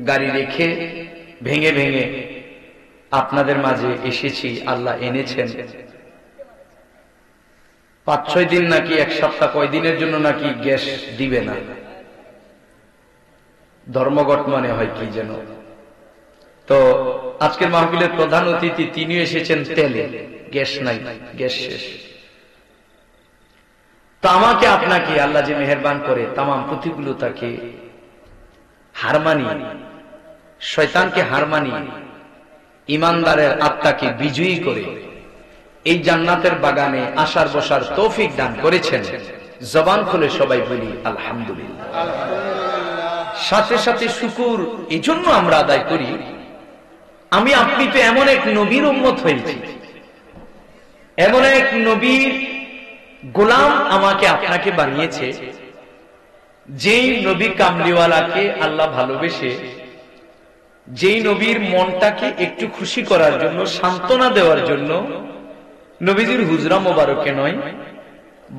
গাড়ি রেখে ভেঙে ভেঙে আপনাদের মাঝে এসেছি। আল্লাহ এনেছেন। 5-6 দিন নাকি 1 সপ্তাহ, কয়দিনের জন্য নাকি গ্যাস দিবে না। ধর্মঘট মনে হয় কি যেন। তো আজকের মাহফিলের প্রধান অতিথি তিনি এসেছেন তেলে, গ্যাস নাই, গ্যাস শেষ। তো আমাকে আপনাকে আল্লাহ যে মেহেরবান করে তাম প্রতিকূলতাকে হার মানিয়ে, শয়তানকে হার মানিয়ে, ইমানদারের আত্মাকে বিজয়ী করে এই জান্নাতের বাগানে আসার বসার তৌফিক দান করেছেন। জবান খুলে সবাই বলি আলহামদুলিল্লাহ। সাথে সাথে শুকুর এই জন্য আমরা আদায় করি, আমি আপনি তো এমন এক নবীর উম্মত হয়েছি, এমন এক নবীর গোলাম আমাকে আপনাকে বানিয়েছে, যেই নবী কামলিওয়ালাকে আল্লাহ ভালোবেসে, যেই নবীর মনটাকে একটু খুশি করার জন্য, সান্ত্বনা দেওয়ার জন্য নবীজির হুজরা মোবারকে নয়,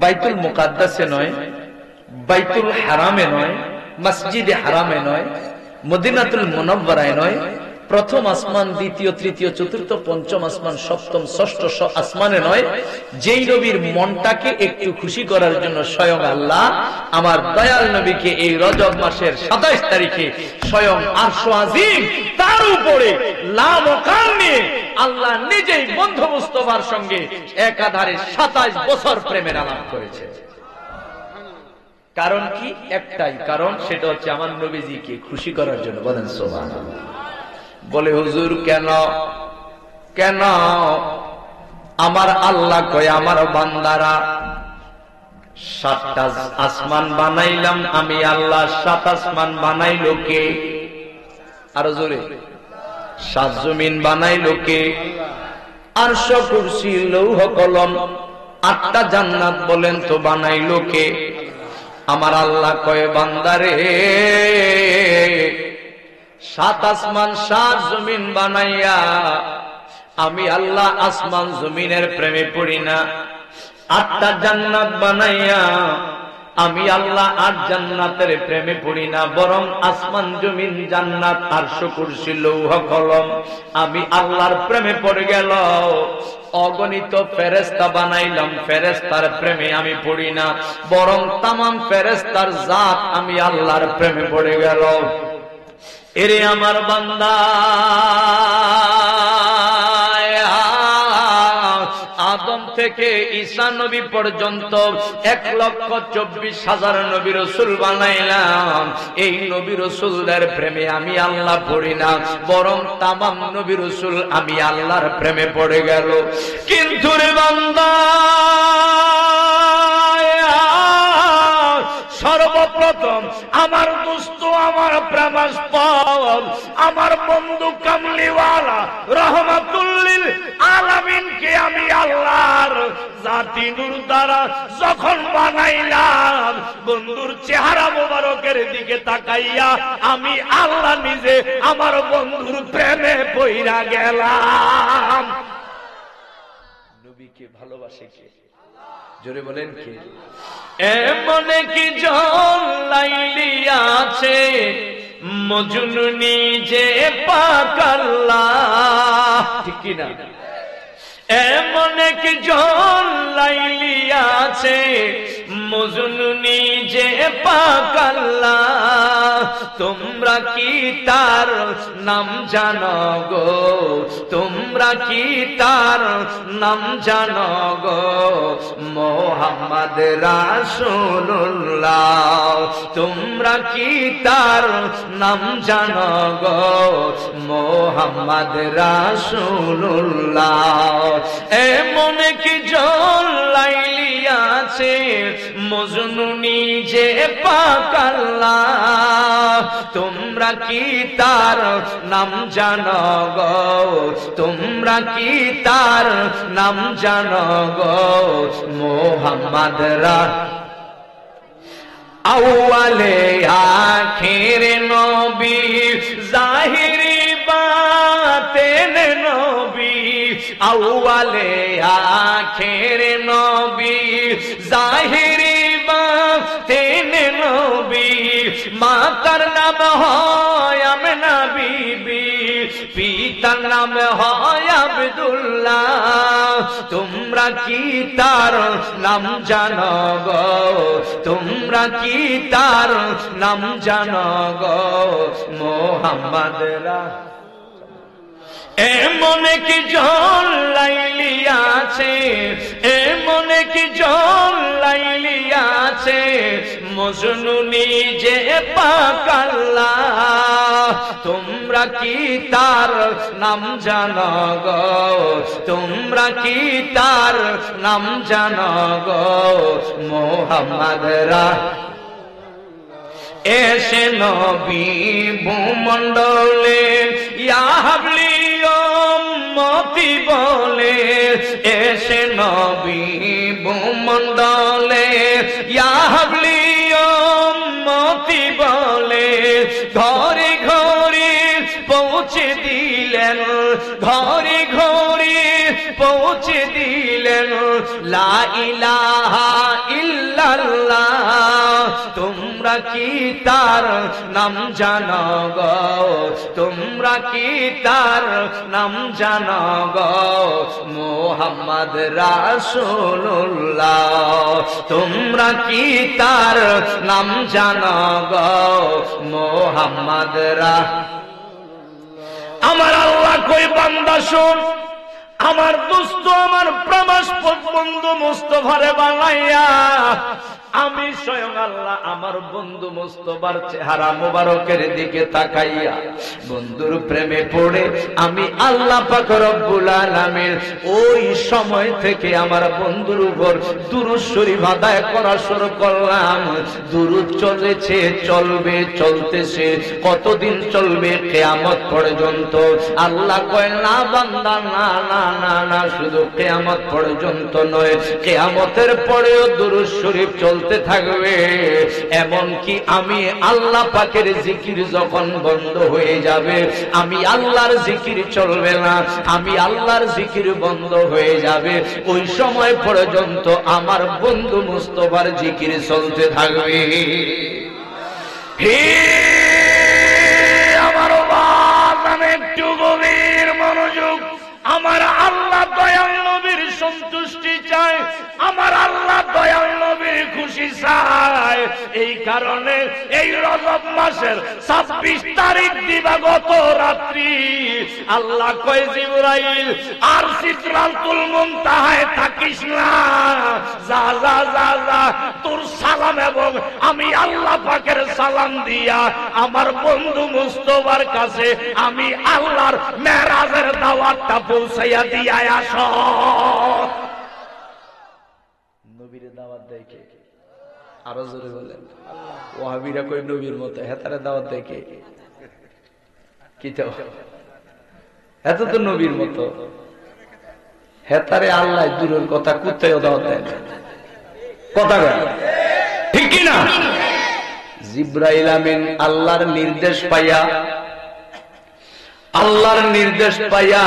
বাইতুল মুকাদ্দাসে নয়, বাইতুল হারামে নয়, মসজিদে হারামে নয়, মদিনাতুল মুনাওয়ারায় নয়, প্রথম আসমান, দ্বিতীয়, তৃতীয়, চতুর্থ, পঞ্চম আসমান, সপ্তম, ষষ্ঠ আসমানে নয়, যেই নবীর মনটাকে একটু খুশি করার জন্য স্বয়ং আল্লাহ আমার দয়াল নবীকে এই রজব মাসের 27 তারিখে স্বয়ং আরশ আজিম তার উপরে লামকান নিয়ে আল্লাহ নিজেই বন্ধু মুস্তাফার সঙ্গে একাধারে 27 বছর প্রেমের আলাপ করেছে। কারণ কি? একটাই কারণ, সেটা হচ্ছে আমার নবীজিকে খুশি করার জন্য। বলেন সুবহানাল্লাহ। বলে হুজুর কেন কেন? আমার আল্লাহ কয় আমার বান্দারা 7টা আসমান বানাইলাম আমি আল্লাহ, 7 আসমান বানাইলো কে? আরো জোরে। 7 জমিন বানাইলো কে? আরশ, কুরসি, লৌহ কলম, 8টা জান্নাত বলেন তো বানাইলো কে? আমার আল্লাহ কয় বান্দারে 7 আসমান 7 জমিন বানাইয়া আমি আল্লাহ আসমান জমিনের প্রেমে পড়ি না। 8টা জান্নাত বানাইয়া আমি আল্লাহ 8 জান্নাতের প্রেমে পড়ি না, বরং আসমান জমিন জান্নাত আরশ কুরসি লৌহ কলম আমি আল্লাহর প্রেমে পড়ে গেল। অগণিত ফেরেশতা বানাইলাম, ফেরেশতার প্রেমে আমি পড়ি না, বরং তামাম ফেরেশতার জাত আমি আল্লাহর প্রেমে পড়ে গেল। এরে আমার বান্দা, আদম থেকে ঈসা নবী পর্যন্ত 1,24,000 নবী রাসূল বানাইলাম। এই নবী রাসূলদের প্রেমে আমি আল্লাহ পড়ি না, বরং তামাম নবী রাসূল আমি আল্লাহর প্রেমে পড়ে গেল। কিন্তু রে বান্দা, সর্বপ্রথম আমার দোস্ত, আমার প্রেমাস্পদ, আমার বন্ধু কামলিওয়ালা রহমাতুল্লিল আলামিনকে আমি আল্লাহর জাতি নূর দ্বারা যখন বানাইলাম, বন্ধুর চেহারা মোবারকের দিকে তাকাইয়া আমি আল্লাহ নিজে আমার বন্ধুর প্রেমে পইরা গেলাম। নবীকে ভালোবাসে কে? জোরে বলেন কে? এমন কি জন লাইলি আছে মজনু নিজে পাক আল্লাহ, ঠিক কি না? এমন কি জন লাইলি আছে মজনু নিজে পাক আল্লাহ, তোমরা কি তার নাম জানো গো? তোমরা কি তার নাম জানো গো? মোহাম্মদ রাসূলুল্লাহ। তোমরা কি তার নাম জানো গো? মোহাম্মদ রাসূলুল্লাহ। এমন কি জন লাইলি আছে মজনু নিজে পাক আল্লাহ, তোমরা কি তার নাম জানো গো? তোমরা কি তার নাম জানো গো? মোহাম্মদ আউয়ালে আখির নবী জাহিরি বাতেন নবী আউয়ালে আখির নবী জাহিরি বাতেন নবী মাতার নাম হয় আমেনা বিবি পিতার নাম হয় আব্দুল্লাহ তোমরা কি তার নাম জানো গো তোমরা কি তার নাম জানো গো মোহাম্মদ এমন কি জন লাইলি আছে এমন কি জন লাইলি আছে মজনু নিজে পাক আল্লাহ তোমরা কি তার নাম জানো গো তোমরা কি তার নাম জানো গো মোহাম্মদ এসে নবী ভূমণ্ডলে ইয়া হাবলি উম্মতি বলে এসে নবী ভূমণ্ডলে ইয়া হাবলি উম্মতি বলে ঘরে ঘরে পৌঁছে দিলেন ঘরে ঘরে পৌঁছে দিলেন লা ইলাহা ইল্লাল্লাহ তোমরা কি তার নাম জানো গো তোমরা কি তার নাম জানো গো মুহাম্মদ রাসূলুল্লাহ তোমরা কি তার নাম জানো গো মুহাম্মদ আমার আল্লাহ কই বান্দা শুন আমার দোস্ত আমার প্রমাস বন্ধু মুস্তাফারে বানাইয়া আমি স্বয়ং আল্লাহ আমার বন্ধু মুস্তাফার চেহারা মোবারকের দিকে তাকাইয়া বন্ধুর প্রেমে পড়ে আমি আল্লাহ পাক রব্বুল আলামিন ওই সময় থেকে আমার বন্ধুর উপর দুরূদ শরীফ আদায় করা শুরু করলাম দুরূদ চলেছে চলবে চলতেছে কতদিন চলবে কিয়ামত পর্যন্ত আল্লাহ কয় না বান্দা না না না না শুধু কিয়ামত পর্যন্ত নয় কিয়ামতের পরেও দুরূদ শরীফ চলতে থাকবে এমন কি আমি আল্লাহ পাকের জিকির যখন বন্ধ হয়ে যাবে আমি আল্লাহর জিকির চলবে না আমি আল্লাহর জিকির বন্ধ হয়ে যাবে ওই সময় পর্যন্ত আমার বন্ধু মুস্তাফার জিকির চলতে থাকবে হে আমার বাবা একটু গভীর মনোযোগ আমার আল্লাহ দয়াল নবীর সন্তুষ্টি চায় আমার আল্লাহ দয়াল নবীর খুশি চায় এই কারণে এই রজব মাসের 26 তারিখ দিবাগত রাত্রি আল্লাহ কয় জিবরাইল আর সিদরাতুল মুনতাহায় থাকিস না যা যা যা যা তোর সালাম এবং আমি আল্লাহ পাকের সালাম দিয়া আমার বন্ধু মুস্তাফার কাছে আমি আল্লাহর মেরাজের দাওয়াতটা পৌঁছাইয়া দিয়া আসো নবীর দাওয়াত দেয় কে আরো জোরে বলেন ওয়াহাবিরা কই নবীর মতো হেতারে দাওয়াত দেয় কে কি তো এত তো নবীর মতো হেতারে আল্লাহ দূরের কথা কুত্তায়ও দাওয়াত দেয় কথা বলে ঠিক কি না জিবরাইল আমিন আল্লাহর নির্দেশ পাইয়া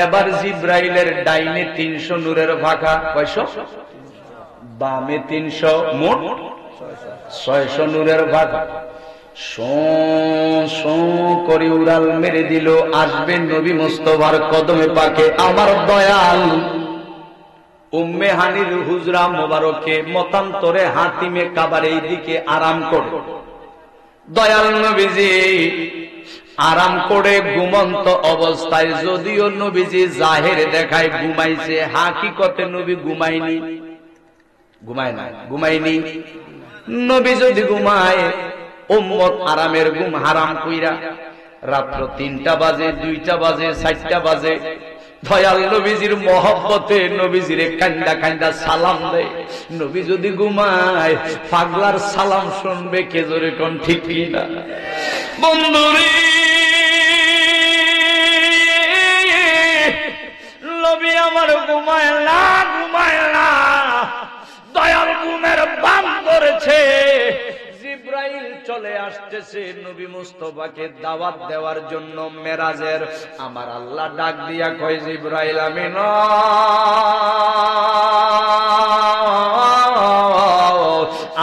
এবার জিবরাইলের ডাইনে 300 নূরের ভাগা কয়শো বামে 300 মোট 600 নূরের ভাগা করে উড়াল মেরে দিল আসবেন নবী মুস্তাফার কদমে পাকে আমার দয়াল উম্মে হানির হুজরা মোবারকে মতান্তরে হাতিমে কাবার এই দিকে আরাম করে দয়াল নবীজি আরাম করে ঘুমন্ত অবস্থায় যদিও নবীজি জাহের দেখায় ঘুমাইছে হাকিকতে নবী ঘুমায়নি নবী যদি ঘুমায় উম্মত আরামের ঘুম হারাম কইরা রাত্র 3টা বাজে 2টা বাজে 4টা বাজে দয়াল নবীজির মহব্বতে নবীজিরে কান্দা কান্দা সালাম দেয় নবী যদি ঘুমায় পাগলার সালাম শুনবে কে জোরে কোন ঠিক না বন্ধুরে নবী আমার ঘুমায় না দয়াল গুমের বাম ধরেছে। জিব্রাইল চলে আসতেছে নবী মুস্তাফাকে দাওয়াত দেওয়ার জন্য মেরাজের। আমার আল্লাহ ডাক দিয়া কয়, জিব্রাইল আমি না,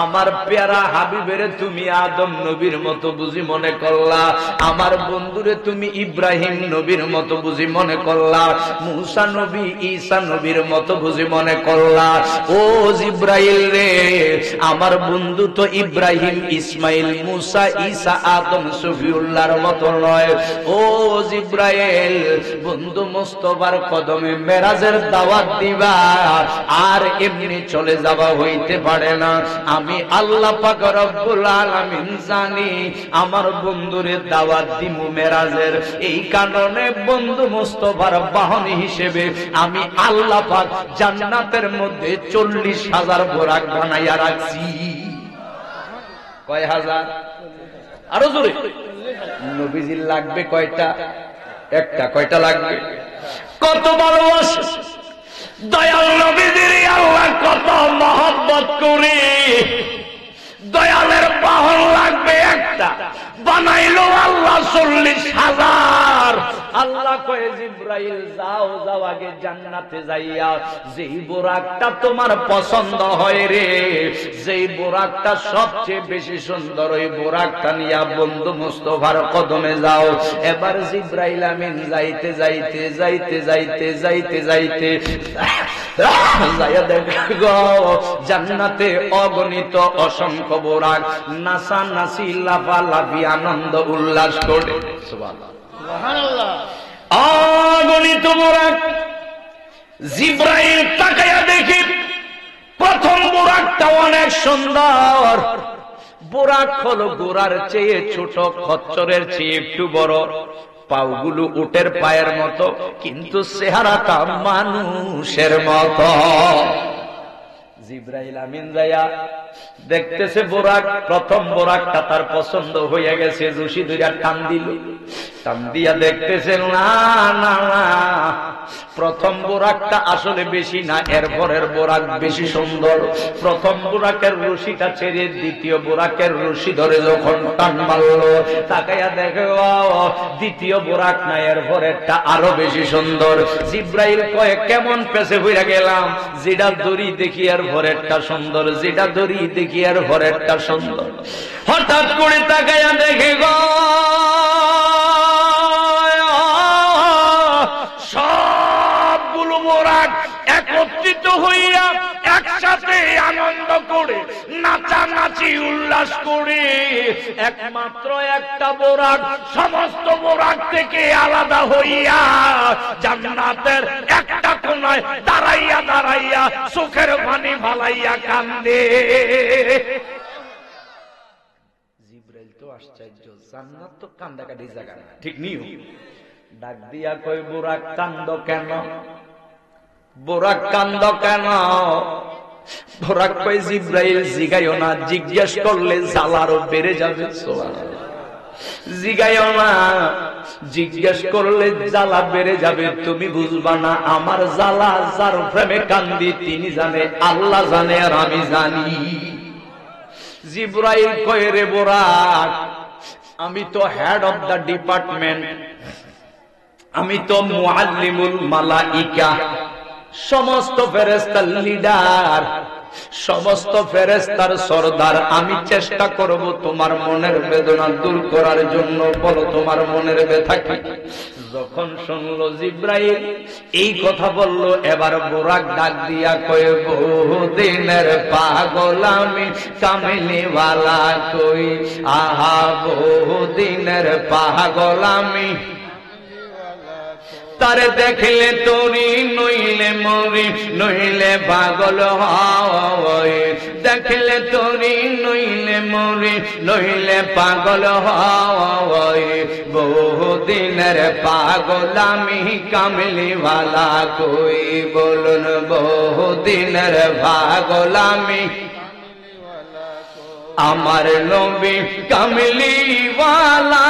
আমার প্যারা হাবিবের তুমি আদম নবীর মতো বুঝি মনে করলা, আমার বন্ধুরে তুমি ইব্রাহিম নবীর মতো বুঝি মনে করলা, মুসা নবী ঈসা নবীর মতো বুঝি মনে করলা। ও জিব্রাইল রে, আমার বন্ধু তো ইব্রাহিম ইসমাইল মুসা ঈসা আদম সফিউল্লাহর মতো নয়। ও জিব্রাইল, বন্ধু মুস্তাফার কদমে মেরাজের দাওয়াত দিবা, আর এমনি চলে যাওয়া হইতে পারে না। আমি আল্লাহ পাক রব্বুল আলামিন জানি আমার বন্ধুরে দাওয়াত দিমু মেরাজের। এই কারণে বন্ধু মুস্তাফার বাহনী হিসেবে আমি আল্লাহ পাক জান্নাতের মধ্যে 40,000 বোরাক বানাইয়া রাখছি। কয় হাজার? আরো জোরে। নবীজির লাগবে কয়টা? একটা। কয়টা লাগবে? কত ভালোবাসে দয়াল নবীজির আল্লাহ, কত মহব্বত করে। দয়ালের বাহন লাগবে একটা, বানাইলো আল্লাহ 40,000। আল্লাহ কয়ে জিব্রাইল যাও যাও, আগে জান্নাতে যাইয়া যেই বোরাকটা তোমার পছন্দ হয় রে, যেই বোরাকটা সবচেয়ে বেশি সুন্দর, ওই বোরাকটা নিয়া বন্ধু মুস্তাফার কদমে যাও। এবার জিব্রাইল আমিন যাইতে যাইতে যাইতে যাইতে যাইতে যাইতে যাইয়া দেখো জান্নাতে অগণিত অসংখ্য বোরাক নাসা নাসি লাফালাফি আনন্দ উল্লাস করে। সুবহানাল্লাহ। অগণিত বোরাক। জিব্রাইল তাকায়া দেখি প্রথম বোরাকটা অনেক সুন্দর। বোরাক হলো গোরার চেয়ে ছোট, খচ্চরের চেয়ে একটু বড়, পাগুলো উটের পায়ের মতো, কিন্তু চেহারাটা মানুষের মতো। জিব্রাইল আমিন যায়া দেখতেছে বোরাক, প্রথম বোরাকটা তার পছন্দ হয়ে গেছে, রশি ধইরা টান দিল। টান দিয়া দেখতেছে না না না, প্রথম বোরাকটা আসলে বেশি না, এরপরের বোরাক বেশি সুন্দর। প্রথম বোরাকের রশিটা ছেড়ে দ্বিতীয় বোরাকের রশি ধরে যখন টান মারল, তাকাইয়া দেখে দ্বিতীয় বোরাক না, এরপরেরটা আরো বেশি সুন্দর। জিব্রাইল কয়ে কেমন পেছে হইয়া গেলাম, যেটা দড়ি দেখি আর ভরেরটা সুন্দর, যেটা দড়ি দেখি আর ভরেরটা সুন্দর। হঠাৎ করে তাকাইয়া দেখে গো সবগুলো বোরাক একত্রিত হইয়া একসাথে আনন্দ করে নাচানাচি উল্লাস করে। একমাত্র একটা বোরাক সমস্ত বোরাক থেকে আলাদা হইয়া জান্নাতের একটা কোনায় দাঁড়াইয়া দাঁড়াইয়া চোখের পানি ফালাইয়া কান্দে। জিব্রাইল তো আশ্চর্য, জান্নাত তো কান্দাকাটি জায়গা না, ঠিক নিও। ডাক দিয়া কই বোরাক কান্দ কেন? বোরাক কান্দ কেন? বোরাক কই জিব্রাইল জিগাইও না, জিজ্ঞেস করলে জ্বালারও বেড়ে যাবে। জিগাইও না, জিজ্ঞেস করলে জ্বালা বেড়ে যাবে, তুমি বুঝবা না। আমার জ্বালা যার প্রেমে কান্দি তিনি জানে, আল্লাহ জানে আর আমি জানি। জিব্রাইল কয় রে বোরাক, আমি তো হেড অফ দা ডিপার্টমেন্ট, আমি তো মুআল্লিমুল মালাইকা, সমস্ত ফেরেশতার লিডার, সমস্ত ফেরেশতার সরদার। আমি চেষ্টা করব তোমার মনের বেদনা দূর করার জন্য। বলো তোমার মনের ব্যথা কি? যখন শুনলো জিব্রাইল এই কথা বলল, এবার বোরাক ডাক দিয়া কয় বহুদিনের পাগল আমি কামিলিওয়ালা কই, আহা বহুদিনের পাগল আমি, তারে দেখলে তোরি নইলে মরি, নইলে পাগল হয়। দেখলে তোরি নইলে মরি, নইলে পাগল হয়। বহুদিনের পাগল আমি কামলিওয়ালা কই, বলুন বহুদিনের পাগল আমি, আমার নবী কামলিওয়ালা।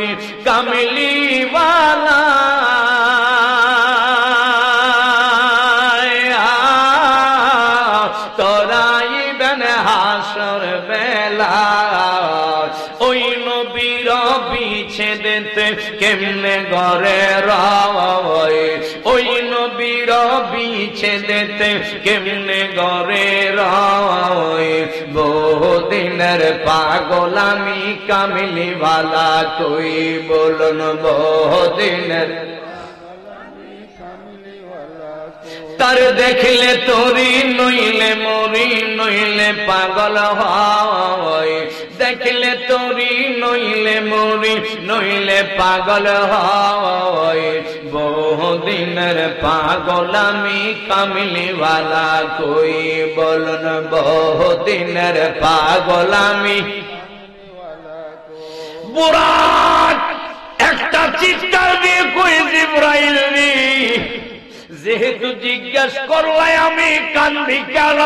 নবী কামলিওয়ালা তোরাইবেন হাসর বেলা ওই নবীর বিচ্ছেদেতে কেমনে ঘরে রয় ওই নবীর বিচ্ছেদেতে কেমনে ঘরে রয় বহুদিনের পাগল আমি কামলিওয়ালা কই বলুন বহুদিনের তার দেখলে তোরি নইলে মরি নইলে পাগল হয় দেখলে তোরি নইলে মরি নইলে পাগল হয় বহুদিনের পাগল আমি কামলিওয়ালা কই বলুন বহুদিনের পাগল আমি বুরাক একটা চিৎকার দিয়ে কই জিবরাইল রে যেহেতু জিজ্ঞেস করলাই আমি কান্দি কেন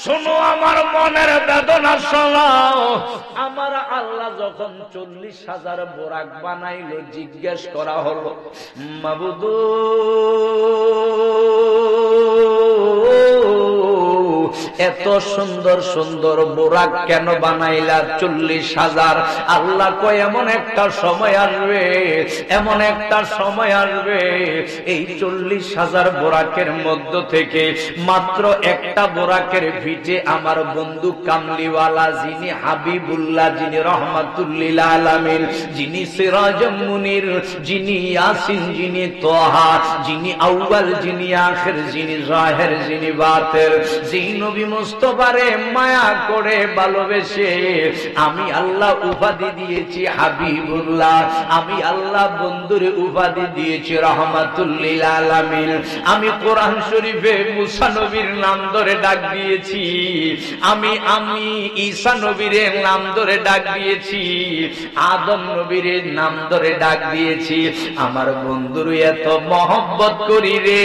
শোনো আমার মনের বেদনা শোনাও আমার আল্লাহ যখন 40,000 বোরাক বানাইলো জিজ্ঞেস করা হলো মাবুদ এত সুন্দর সুন্দর বোরাক কেন বানাইলা 40,000 আল্লাহ কয় এমন একটা সময় আসবে এমন একটা সময় আসবে এই 40,000 বোরাকের মধ্য থেকে মাত্র একটা বোরাকের ভিটে আমার বন্ধু কামলিওয়ালা যিনি হাবিবুল্লাহ যিনি রহমাতুল্লিল আলামিন যিনি সিরাজুম মুনির যিনি ইয়াসিন যিনি তোহা যিনি আউয়াল যিনি আখির যিনি জাহির যিনি বাতিন যিনি নবী মুস্তাফারে মায়া করে ভালোবেসে আমি আল্লাহ উপাধি দিয়েছি হাবিবুল্লাহ আমি আল্লাহ বন্ধুরে উপাধি দিয়েছি রহমাতুল্লিল আলামিন আমি কোরআন শরীফে মুসা নবীর নাম ধরে ডাক দিয়েছি আমি ঈসা নবীর নাম ধরে ডাক দিয়েছি আদম নবীর নাম ধরে ডাক দিয়েছি আমার বন্ধুরে এত মহব্বত করি রে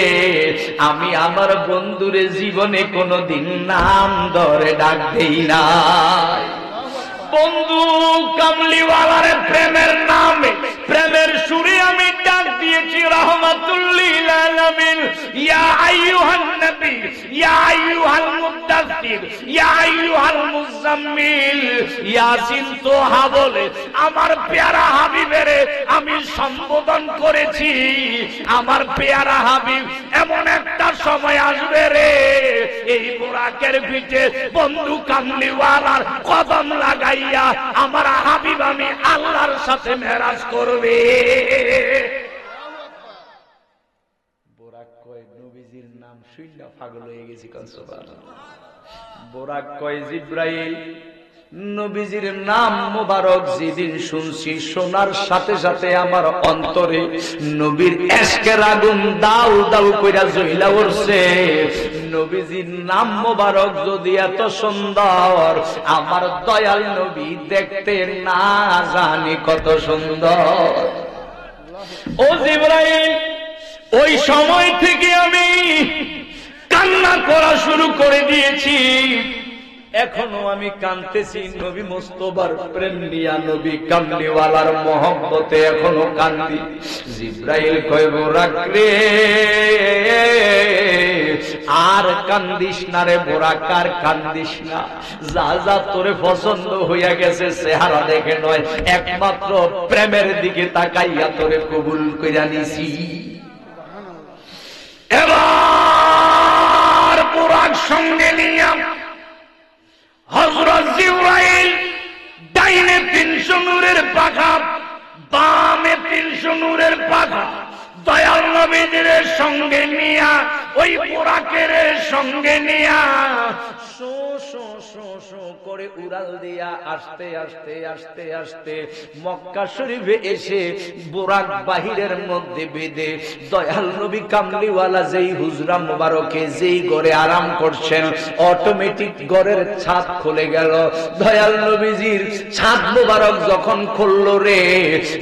আমি আমার বন্ধুরে জীবনে কোনোদিন নাম ধরে ডাক দেই না বন্ধু কামলিওয়ালার প্রেমের নামে প্রেমের সুরে আমি ডাক দিয়েছি রহমাতুল্লিল আলামিন ইয়া আইয়ুহান নবী ইয়া আইয়ুহাল মুদ্দাসসির ইয়া আইয়ুহাল মুজাম্মিল ইয়াসিন তোহা বলে আমার পেয়ারা হাবিবের আমি সম্বোধন করেছি আমার পেয়ারা হাবিব এমন একটা সময় আসবে রে এই বুরাকের পিঠে বন্ধু কামলিওয়ালার কদম লাগাইয়া আমার হাবিব আমি আল্লাহর সাথে মেরাজ করবে বুরাক কয় নবীজির নাম শুননা পাগল হয়ে গেছি কোন সুবহানাল্লাহ বুরাক কয় জিবরাইল নবীজির নাম মোবারক যেদিন শুনছি শোনার সাথে সাথে আমার অন্তরে নবীর ইশকের আগুন দাউ দাউ কইরা জ্বলা উঠছে নবীজির নাম মোবারক যদি এত সুন্দর আমার দয়াল নবী দেখতে না জানি কত সুন্দর ও জিবরাইল ওই সময় থেকে আমি কান্না করা শুরু করে দিয়েছি এখনো আমি কাঁদতেছি নবী মুস্তাফার প্রেম নিয়া নবী কামলিওয়ালার মহব্বতে এখনো কান্দি জিবরাইল কয় বুরাক রে আর কান্দিস না রে বুরাক আর কান্দিস না যা যা তোরে পছন্দ হইয়া গেছে চেহারা দেখে নয় একমাত্র প্রেমের দিকে তাকাইয়া তোরে কবুল কইরা নিছি এবার বুরাক সঙ্গে নিয়া হযরত জিবরাইল ডাইনে 300 নূরের পাখা বামে 300 নূরের পাখা দয়াল নবীর সঙ্গে নিয়া ওই বুরাকের সঙ্গে নিয়া শো শো শো শো করে উড়াল দিয়া আস্তে আস্তে আস্তে আস্তে মক্কা শরীফে এসে বুরাক বাহিরের মধ্যে বেঁধে দয়াল নবী কামলিওয়ালা যেই হুজরা মোবারকে যেই ঘরে আরাম করছেন অটোমেটিক ঘরের ছাদ খুলে গেল দয়াল নবীজির ছাদ মোবারক যখন খুলল রে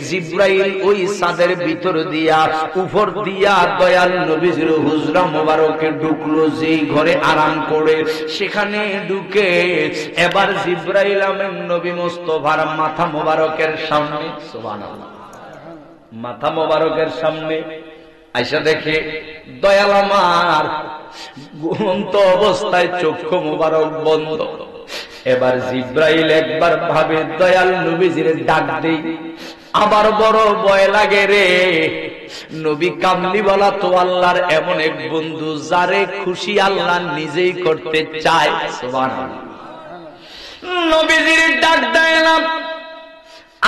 জিবরাইল ওই ছাদের ভিতর দিয়া উপর দিয়া দয়াল নবীজির হুজরা মোবারকে ঢুকলো যেই ঘরে আরাম করে সেখানে ঢুকে এবার জিব্রাইল আমিন নবী মুস্তাফার মাথা মোবারকের সামনে, সুবহানাল্লাহ, মাথা মোবারকের সামনে আইসা দেখে দয়াল আমার ঘুমন্ত অবস্থায় চক্ষু মোবারক বন্ধ। এবার জিব্রাইল একবার ভাবে দয়াল নবীজির ডাক দেই, আবার বড় ভয় লাগে রে। নবী কামলিওয়ালা তো আল্লাহর এমন এক বন্ধু যারে খুশি আল্লাহ নিজেই করতে চায়, সুবহানাল্লাহ। নবীজির ডাক দেয় না,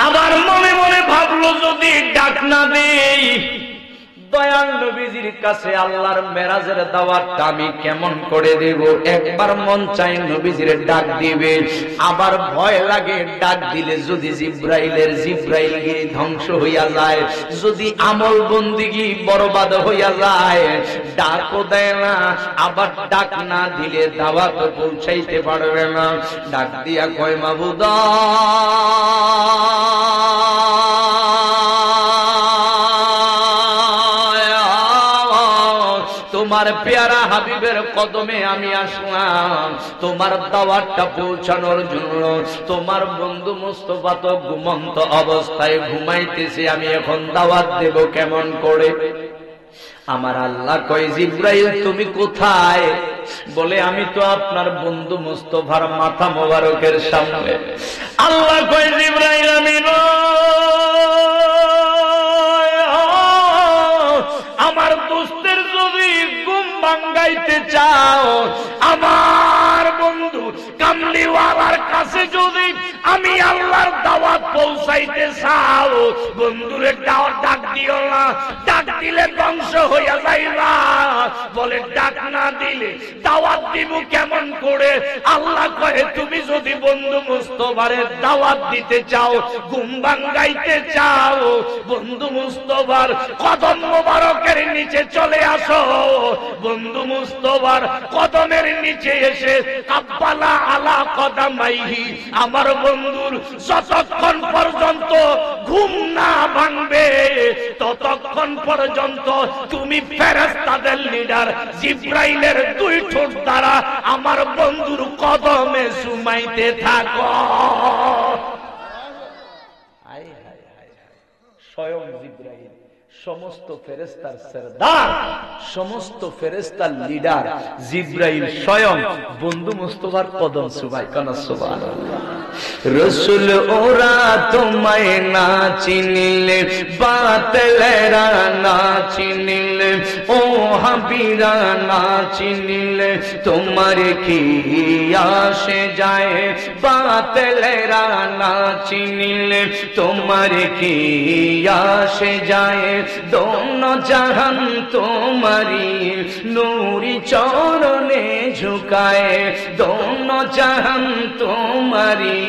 আবার মনে মনে ভাবলো যদি ডাক না দেই দয়াল নবীজির কাছে আল্লাহর মেরাজের দাওয়াতটা আমি কেমন করে দেব। একবার মন চাই নবীজির ডাক দিবে, আবার ভয় লাগে ডাক দিলে যদি জিব্রাইলগিরি ধ্বংস হইয়া যায়, যদি আমল বন্দিগি বরবাদ হইয়া যায়। ডাকও দেয় না, আবার ডাক না দিলে দাওয়াত পৌঁছাইতে পারবে না। ডাক দিয়া কয় মাবুদ তোমার পেয়ারা হাবিবের কদমে আমি আসলাম তোমার দাওয়াতটা পৌঁছানোর জন্য। তোমার বন্ধু মুস্তাফা তো ঘুমন্ত অবস্থায় ঘুমাইতেছে, আমি এখন দাওয়াত দেব কেমন করে? আমার আল্লাহ কয় জিব্রাইল তুমি কোথায়? বলে আমি তো আপনার বন্ধু মুস্তাফার মাথা মোবারকের সামনে। আল্লাহ কয় জিব্রাইল আমি আমার দোস্তের যদি ঘুম ভাঙাইতে চাও, আমার বন্ধু কামলিওয়ালার কাছে যদি আমি আল্লাহর দাওয়াত পৌঁছাইতে চাও, বন্ধুরে ডাক দিও না, ডাক দিলে ধ্বংস হইয়া যাইবা। বলে ডাক না দিলে দাওয়াত দিব কেমন করে? আল্লাহ কয়ে তুমি যদি বন্ধু মুস্তাফারে দাওয়াত দিতে চাও, ঘুম ভাঙাইতে চাও, বন্ধু মুস্তাফার কদম মোবারকের নিচে চলে আসো। বন্ধু মুস্তাফার কদমের নিচে এসে কাব্বালা আলা কদামাইহি, আমার বন্ধুর যতক্ষণ পর্যন্ত ঘুম না ভাঙবে ততক্ষণ পর্যন্ত তুমি ফেরেশতাদের লিডার জিব্রাইলের দুই ঠোঁট দ্বারা আমার বন্ধুর কদমে সুমাইতে থাকো। স্বয়ং জিব্রাইল সমস্ত ফেরেশতার সরদার, সমস্ত ফেরেশতার লিডার জিব্রাইল স্বয়ং বন্ধু মুস্তাফার কদম সুবাই কানা সুবহানাল্লাহ। রসুল ওরা তোমায় না চিনিলে, বাতলেরা না চিনিলে, ও হাবিরা না চিনিলে তোমার কি আসে যায়? বাতলেরা না চিনিলে তোমার কি আসে যায়? दोनों जहान तुम्हारी नूरी चरणे झुकाए, दोनों जहान तुम्हारी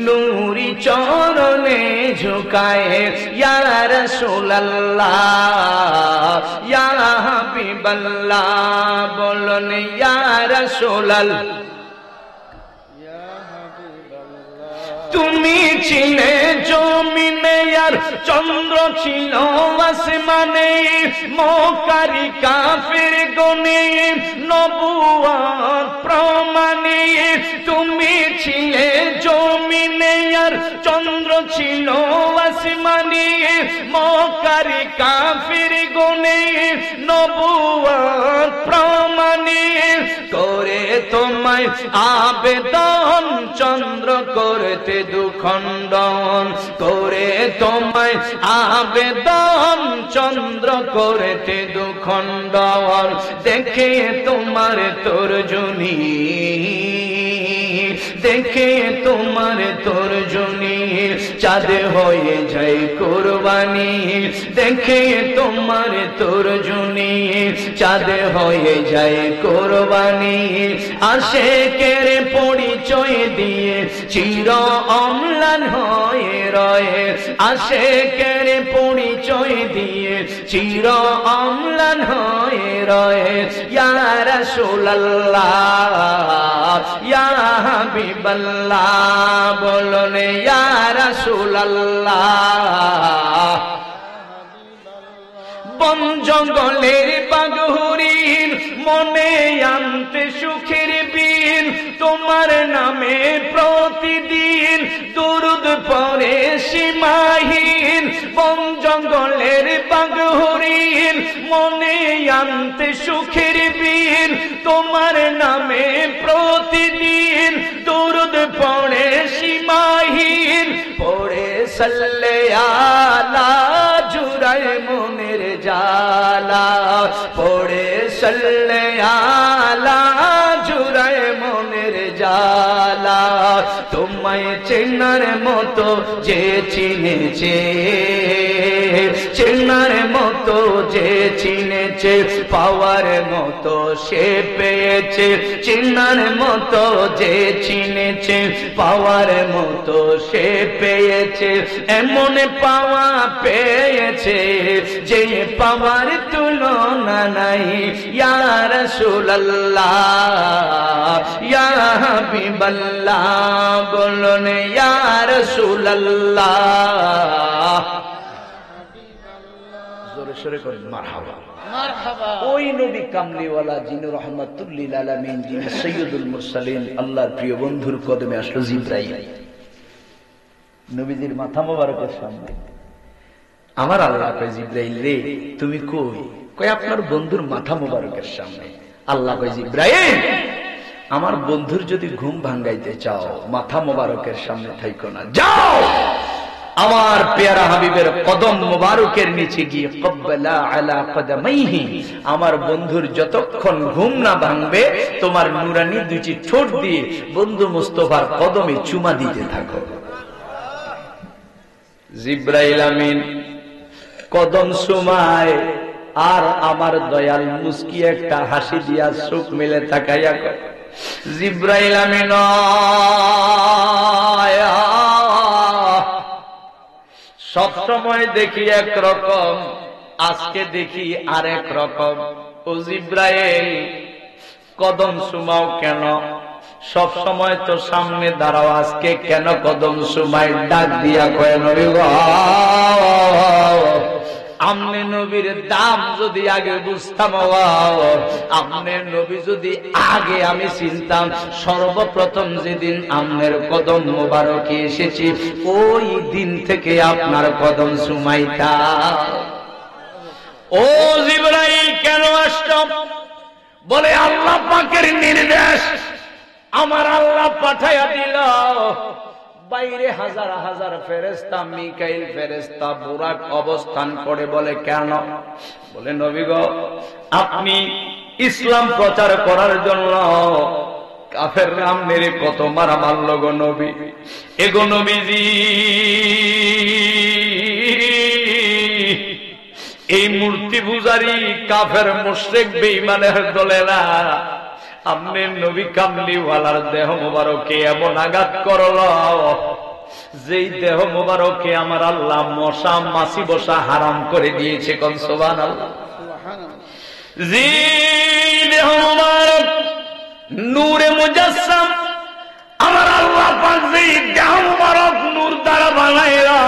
नूरी चरणे झुकाए। या रसूल अल्लाह या हबीब अल्लाह बोलो ने या रसूल अल्लाह। তুমি ছিলে জমিনে আর চন্দ্র ছিল আসমানে, মক্কারি কাফির গনে নবুয়ত প্রমাণে। তুমি ছিলে জমিনে আর চন্দ্র ছিল আসমানে, মক্কারি কাফির গনে নবুয়ত প্রমাণে। করে তোমায় আবেদন চন্দ্র করতে দুখণ্ডন, করে তোমায় আবেদন চন্দ্র করতে দুখণ্ডন। দেখে তোমার তর্জনী, দেখে তোমার তর্জনী চাঁদ হয়ে যায় কুরবানি। দেখে তোমার তর্জনী চাঁদ হয়ে যায় কুরবানি। আশিকের পরিচয় দিয়ে চির অম্লান হয়ে রয়ে, আশিকের পরিচয় দিয়ে চির অম্লান হয়ে রয়ে। ইয়া রাসূলুল্লাহ ইয়া হাবিবাল্লাহ বলো নে ইয়া রাসূলুল্লাহ। বন জঙ্গলের বাঘহরিণ মনে আনতে সুখের বীর, তোমার নাম পরে সীমাহীন, বন জঙ্গলের বাঘ হরিণ মনে আনতে সুখের বিন, তোমার নামে প্রতিদিন দরুদ পড়ে সীমাহীন, পড়ে সাল্লে আলা জুড়ায় মনের জালা, পড়ে সাল্লে আলা জুড়ায় মনের জালা, তোমায় চেনার মতো যে চিনেছে, চেনার মতো যে চিনেছে, পাওয়ার মতো সে পেয়েছে, চেনার মতো যে চিনেছে, পাওয়ার মতো সে পেয়েছে, এমন পাওয়া পেয়েছে যে পাওয়ার তুলনা নাই। ইয়া রাসূলুল্লাহ ইয়া হাবিবাল্লাহ, বলুন ইয়া রাসূলুল্লাহ, জোরে সোরে করেন মারহাবা। ওই নবী কামলিওয়ালা যিনি রহমাতুল লিল আলামিন, যিনি সৈয়দুল মুরসালিন, আল্লাহর প্রিয় বন্ধুর কদমে আসলো জিবরাইল। নবীজির মাথা মোবারকের সামনে আমার আল্লাহ কয়, জিবরাইল রে তুমি কই? কয় আপনার বন্ধুর মাথা মোবারকের সামনে। আল্লাহ কয়, জিবরাইল আমার বন্ধুর যদি ঘুম ভাঙ্গাইতে চাও মাথা মোবারকের সামনে থাইকো না, যাও আমার পেয়ারা হাবিবের কদম মোবারকের নিচে গিয়ে কব্বালা আলা কদমাইহি, আমার বন্ধুর যতক্ষণ ঘুম না ভাঙবে তোমার নুরানি দুটি ঠোঁট দিয়ে বন্ধু মুস্তাফার কদমে চুমা দিতে থাকো। জিবরাইল আমিন কদম সুমায়, আর আমার দয়াল মুস্কি একটা হাসি দিয়া চোখ মেলে তাকাইয়া কয়, জিবরাইল আমিন সব সময় দেখি একরকম, আজকে দেখি আরেক রকম। ও জিবরাইল কদম সুমাও কেন? সব সময় তো সামনে দাঁড়াও, আজকে কেন কদম সুমাই? ডাক দিয়া কয়, নবী গো আমনে নবীর দাম যদি আগে বুঝতাম, আমনের নবী যদি আগে আমি চিনতাম, সর্বপ্রথম যেদিন আমনের কদম মোবারকে এসেছি ওই দিন থেকে আপনার কদম সুমাইতাম। ও জিবরাইল কেন আসলাম? বলে আল্লাহ পাকের নির্দেশ, আমার আল্লাহ পাঠাইয়া দিল। বাইরে হাজার হাজার ফেরেশতা, মিকাইল ফেরেশতা বুরাক অবস্থান করে। বলে কেন? বলে নবী গো আপনি ইসলাম প্রচার করার জন্য কাফেররা মেরে কত মারা মারল গো নবী। এগো নবীজি এই মূর্তি পূজারী কাফের মুশরিক বেঈমানের দলেরা আপনার নবী কামলিওয়ালার দেহ মোবারকে এমন আঘাত করল, যেই দেহ মোবারকে আমার আল্লাহ মশা মাছি বসা হারাম করে দিয়েছে। কোন সুবহানাল্লাহ। জি দেহ মোবারক নূরে মুজাসসাম আমার আল্লাহ পাক যেই দেহ মোবারক নূর দ্বারা বানাইলো,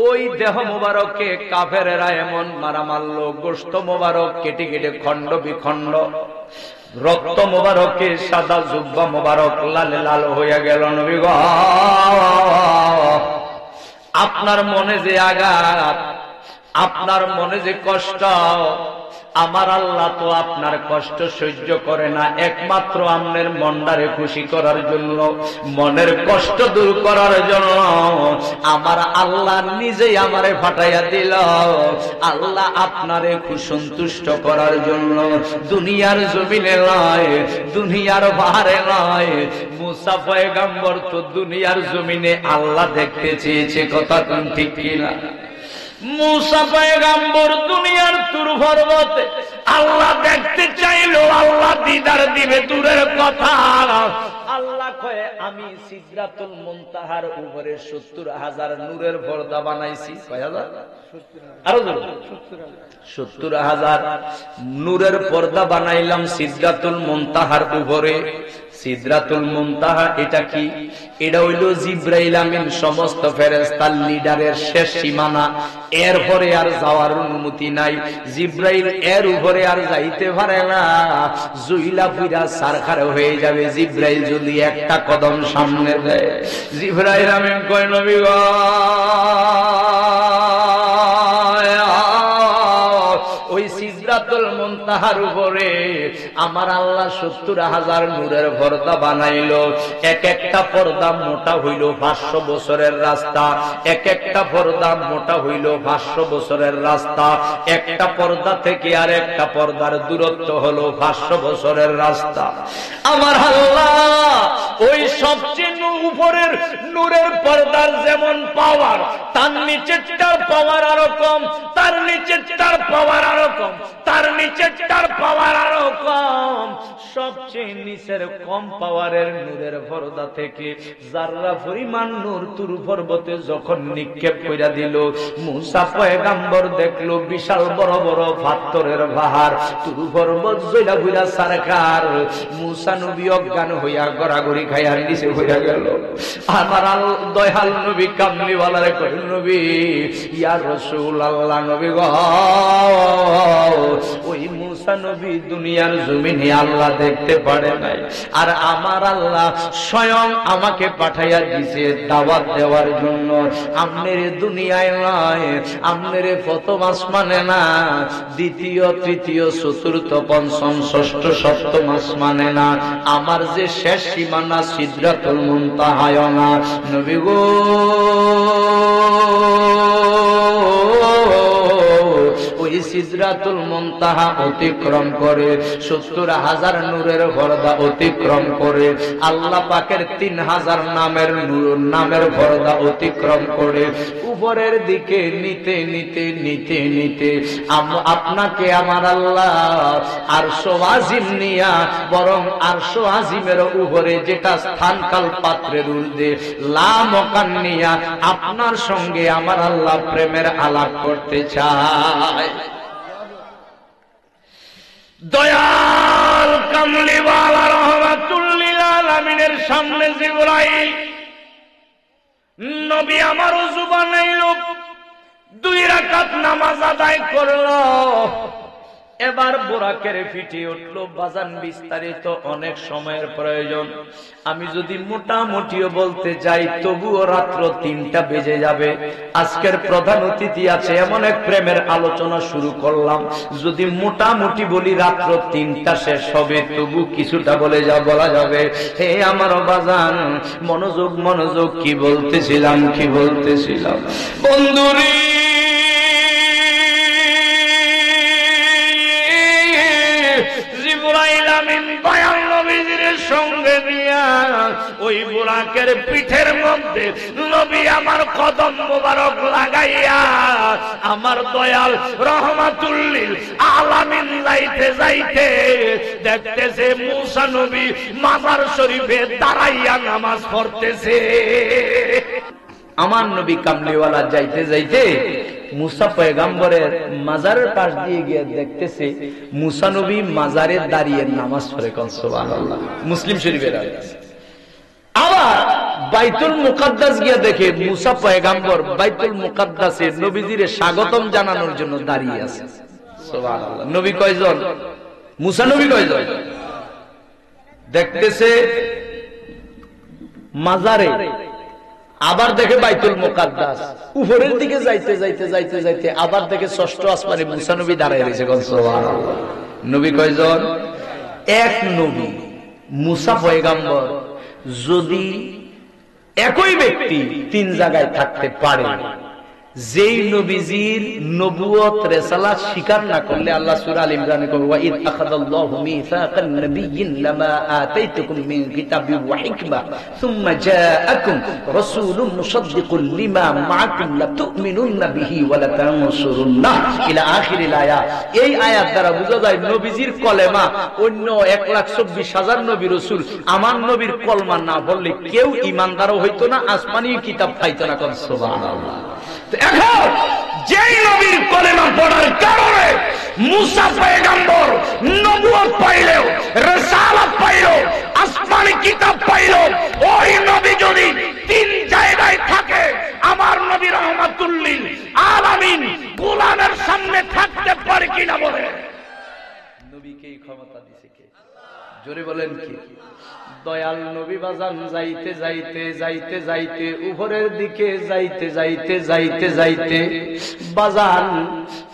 ওই দেহ মোবারকে কাফেরেরা এমন মারা মারল, গোশত মোবারক কেটে কেটে খণ্ড বিখণ্ড, রক্ত মোবারকে সাদা জুব্বা মোবারক লাল লাল হইয়া গেল। নবী গো আপনার মনে যে আঘাত, আপনার মনে যে কষ্ট, আমার আল্লাহ তো আপনার কষ্ট সহ্য করে না। একমাত্র আপনার মনটারে খুশি করার জন্য, মনের কষ্ট দূর করার জন্য আমার আল্লাহ নিজেই আমারে ফাটাইয়া দিল। আল্লাহ আপনারে খুব সন্তুষ্ট করার জন্য দুনিয়ার জমিনে নয়, দুনিয়ার বাহারে নয়, মুসা পয়গম্বর তো দুনিয়ার জমিনে আল্লাহ দেখতে চেয়েছে। কথা কোন ঠিক কিনা? মুসা পয়গম্বর দুনিয়ার তুর পর্বতে আল্লাহ দেখতে চাইলো, আল্লাহ দিদার দিবে দূরের কথা। আল্লাহ কয়ে আমি সিদরাতুল মুনতাহার উপরে ৭০,০০০ নূরের পর্দা বানাইছি। কয় হাজার? আরো ৭০,০০০ নূরের পর্দা বানাইলাম সিদরাতুল মুনতাহার উপরে। সিদরাতুল মুনতাহা এটা কি? এটা হইল জিবরাইল আমিন সমস্ত ফেরেশতার লিডারের শেষ সীমানা। এরপরে আর যাওয়ার অনুমতি নাই। জিবরাইল এর উপরে আর যাইতে পারে না, জুইলা পুরা সারখার হয়ে যাবে জিবরাইল যদি একটা কদম সামনে দেয়। জিবরাইল আমিন কয় নবী গো, ওই সিদরাতুল মুনতাহার উপরে আমার আল্লাহ 70,000 নূরের পর্দা বানাইলো। এক একটা পর্দা মোটা হইল 500 বছরের রাস্তা, এক একটা পর্দা মোটা হইল 500 বছরের রাস্তা। একটা পর্দা থেকে আর একটা পর্দার দূরত্ব হলো 500 বছরের রাস্তা। আমার আল্লাহ ওই সবচেয়ে উপরের নূরের পর্দার যেমন পাওয়ার, তার নিচেরটার পাওয়ার আরো কম, তার নিচেরটার পাওয়ার আরো কম, তার নিচেরটার পাওয়ার আরো কম। সবচেয়ে নিচের কম পাওয়ারের নূরের পর্দা থেকে যাররা পরিমাণ নূর তুর পর্বতে যখন নিক্ষেপ কইরা দিল, মুসা পয়গাম্বর দেখলো বিশাল বড় বড় পাথরের পাহাড়, তুর পর্বত জইলা বুইলা সরকার। মুসা নবী অজ্ঞান হইয়া গড়াগড়ি খাইয়া নিচে হইয়া গেল। আমার দয়াল নবী কামলিওয়ালারে কইল, নবী ইয়া রাসূলুল্লাহ, নবী গো, ওই মুসা নবী দুনিয়ার জমিনে আল্লাহ দেখতে পারে নাই, আর আমার আল্লাহ স্বয়ং আমাকে পাঠাইয়া দিছে দাওয়াত দেওয়ার জন্য। আমনের দুনিয়ায় নয়, আমনের প্রথম আসমানে না, দ্বিতীয় তৃতীয় চতুর্থ পঞ্চম ষষ্ঠ সপ্তম আসমানে না, আমার যে শেষ সীমানা সিদরাতুল মুনতাহায় না। নবী গো, ওই সিদরাতুল মুনতাহা অতিক্রম করে 70,000 নূরের পর্দা অতিক্রম করে আল্লাহ পাকের 3,000 নামের নূর নামের পর্দা অতিক্রম করে উপরের দিকে নিতে নিতে নিতে নিতে আপনাকে আমার আল্লাহ আরশ আজিম নিয়া, বরং আরশ আজিমের উপরে যেটা স্থানকাল পাত্রের ঊর্ধ্বে লা মকান নিয়া আপনার সঙ্গে আমার আল্লাহ প্রেমের আলাপ করতে চায়। দয়াল কামলিওয়ালা রহমাতুল লিল আলামিনের সামনে জিবরাইল নবী আমার ওযু বানাইলো, 2 রাকাত নামাজ আদায় করলো। এবার বোরাকের পিঠে উঠলো। বাজান বিস্তারিত অনেক সময়ের প্রয়োজন, আমি যদি মোটামুটিও বলতে যাই তবুও রাত্র 3টা বেজে যাবে। আজকের প্রধান অতিথি আছে, এমন এক প্রেমের আলোচনা শুরু করলাম, যদি মোটামুটি বলি রাত্র 3টা শেষ হবে, তবু কিছুটা বলা যাবে। হে আমার বাজান, মনোযোগ মনোযোগ, কি বলতেছিলাম বন্ধুরে, জিবরাইল আমিন দয়াল নবীজির সঙ্গে নিয়া ওই বুরাকের পিঠের মধ্যে নবী আমার কদম মোবারক লাগাইয়া আমার দয়াল রহমাতুল লিল আলামিন যাইতে যাইতে দেখতেছে মুসা নবী মাজার শরীফে দাঁড়াইয়া নামাজ পড়তেছে। আমার নবী কামলিওয়ালা যাইতে যাইতে মুসা পয়গাম্বরের মাজারের পাশ দিয়ে গিয়ে দেখতেছে মুসা নবী মাজারে দাঁড়িয়ে নামাজ পড়ে। সুবহানাল্লাহ, মুসলিম শরীফের হাদিস। আবার বাইতুল মুকাদ্দাস গিয়ে দেখে মুসা পয়গাম্বর বাইতুল মুকাদ্দাসে নবীজির স্বাগতম জানানোর জন্য দাঁড়িয়ে আছে। সুবহানাল্লাহ, নবী কয়জন? মুসা নবী কয়জন? দেখতেছে মাজারে, আবার দেখে বাইতুল মুকাদ্দাস, উপরের দিকে যাইতে যাইতে যাইতে যাইতে আবার দেখে 6ষ্ঠ আসমানে মুসা নবী দাঁড়ায় রয়েছে। সুবহানাল্লাহ, নবী কয়জন? এক নবী মুসা পয়গাম্বর যদি একই ব্যক্তি 3 জায়গায় থাকতে পারে, যেই নবীজির নবুয়ত রিসালাত স্বীকার না করলে আল্লাহ সূরা আল ইমরানে কয় ওয়া ইদ আখাযাল্লাহু মিসাকান নাবিয়্যিন লামা আতাইতুকুম মিন কিতাবিন ওয়া হিকমা সুম্মা জাআকুম রাসূলুন মুসাদ্দিকুন লিমা মাআকুম লা তুমিনুন্না বিহি ওয়া লা তানসুরুন্নাহ ইলা আখিরিল আয়াত। এই আয়াত দ্বারা বোঝা যায় নবীজির কলেমা অন্য 1,24,000 নবী রাসূল আমার নবীর কলমা না বললে কেউ ঈমানদারও হইতো না, আসমানি কিতাব পাইতো না। সুবহানাল্লাহ। এখন যেই নবীর কলেমা পড়ার কারণে মুসা পয়গম্বর নবুয়ত পাইলেও, রিসালাত পাইলেও, আসমান আসমানি কিতাব পাইল, ওই নবী যদি 3 জায়গায় থাকে, আমার নবী রাহমাতুল লিল আলামিন গোলামের সামনে থাকতে পারে কিনা বলে? নবীকে এই ক্ষমতা দিয়েছে কে? জোরে বলেন কি? দয়াল নবী বাজান যাইতে যাইতে যাইতে যাইতে উপরের দিকে যাইতে যাইতে যাইতে যাইতে বাজান,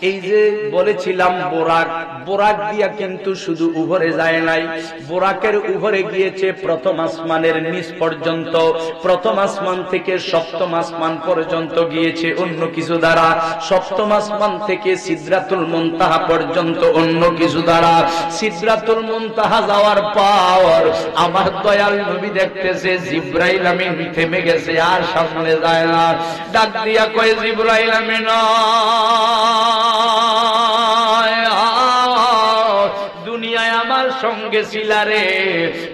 এই যে বলেছিলাম বোরাক, বোরাক দিয়া কিন্তু শুধু উপরে যায় নাই, বোরাকের উপরে গিয়েছে প্রথম আসমানের নিচ পর্যন্ত, প্রথম আসমান থেকে সপ্তম আসমান পর্যন্ত গিয়েছে অন্য কিছু দ্বারা, সপ্তম আসমান থেকে সিদরাতুল মুনতাহা পর্যন্ত অন্য কিছু দ্বারা। সিদরাতুল মুনতাহা যাওয়ার পর আমার দয়াল নবী দেখতেছে জিবরাইল আমিন থেমে গেছে, আর সামনে যায় না। ডাক দিয়া কয়, জিবরাইল আমিন দুনিয়ায় আমার সঙ্গে ছিলা রে,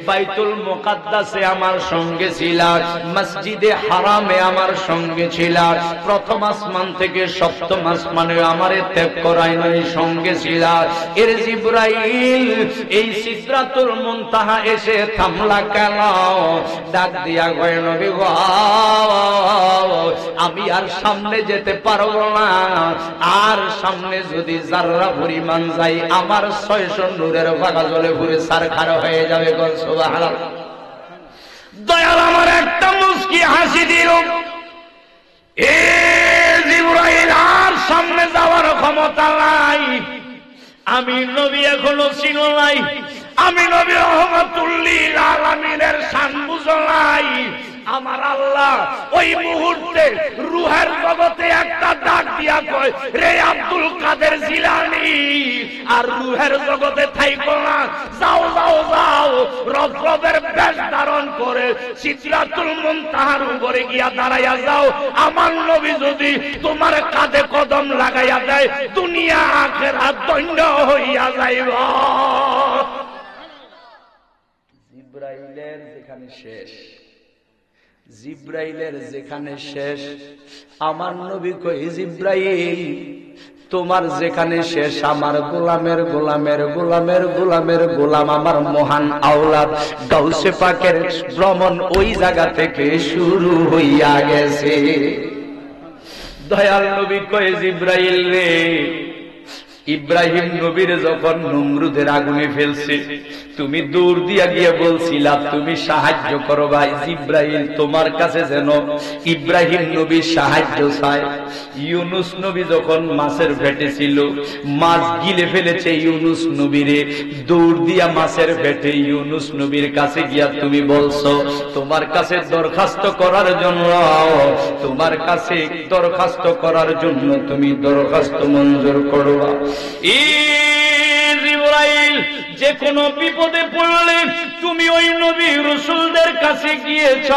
বাইতুল মুকাদ্দাসে আমার সঙ্গে ছিলা, মসজিদে হারামে আমার সঙ্গে ছিলা, প্রথম আসমান থেকে সপ্তম আসমানে আমারে ত্যাগ করাই নাই, সঙ্গে ছিলা। এর জিবরাইল এই সিদরাতুল মুনতাহা এসে থামলা কেন? ডাক দিয়া কয়, নবী গো আমি আর সামনে যেতে পারবো না, আর সামনে যদি যাররা পরিমাণ যাই আমার 600 নূরের ভাগা জলে ঘুরে সারখার হয়ে যাবে। সুবহানাল্লাহ। দয়াল আমার একটা মুস্কি হাসি দিল, এ জিবরাইল আর সামনে যাওয়ার ক্ষমতা নাই, আমি নবী এখনো ছিল নাই, আমি নবী রাহমাতুল লিল আলামিনের শান বুঝো নাই। আমার আল্লাহ ওই মুহূর্তে রূহের জগতে একটা ডাক দিয়া কয়, রে আব্দুল কাদের জিলানী, আর রূহের জগতে থাইকো না, যাও যাও যাও, রবের বেশ ধারণ করে সিদরাতুল মুনতাহার উপরে গিয়া দাঁড়াইয়া যাও। আমার নবী যদি তোমার কাঁধে কদম লাগাইয়া দেয়, দুনিয়া আখিরাত ধন্য হইয়া যাইব। জিবরাইলের যেখানে শেষ, জিবরাইলের যেখানে শেষ, আমার নবী কই, জিবরাইল তোমার যেখানে শেষ, আমার গোলামের গোলামের গোলামের গোলামের গোলাম আমার মহান আওলাদ গাউসে পাকের ভ্রমণ ওই জায়গা থেকে শুরু হইয়া গেছে। দয়াল নবী কয়, জিবরাইল রে, ইব্রাহিম নবীর যখন নমরুদের আগুনে ফেলছে, তুমি দৌড় দিয়া গিয়ে বলছিলা তুমি সাহায্য করো ভাই। জিবরাইল তোমার কাছে যেন ইব্রাহিম নবী সাহায্য চায়। ইউনুস নবী যখন মাছের পেটে ছিল, মাছ গিলে ফেলেছে ইউনুস নবীরে, দৌড় দিয়া মাছের পেটে ইউনুস নবীর কাছে গিয়া তুমি বলছো তোমার কাছে দরখাস্ত করার জন্য, তোমার কাছে দরখাস্ত করার জন্য তুমি দরখাস্ত মঞ্জুর করবা। জিবরাইল যে কোনো বিপদে পড়লে তুমি ওই নবী রাসূলদের কাছে গিয়েছ,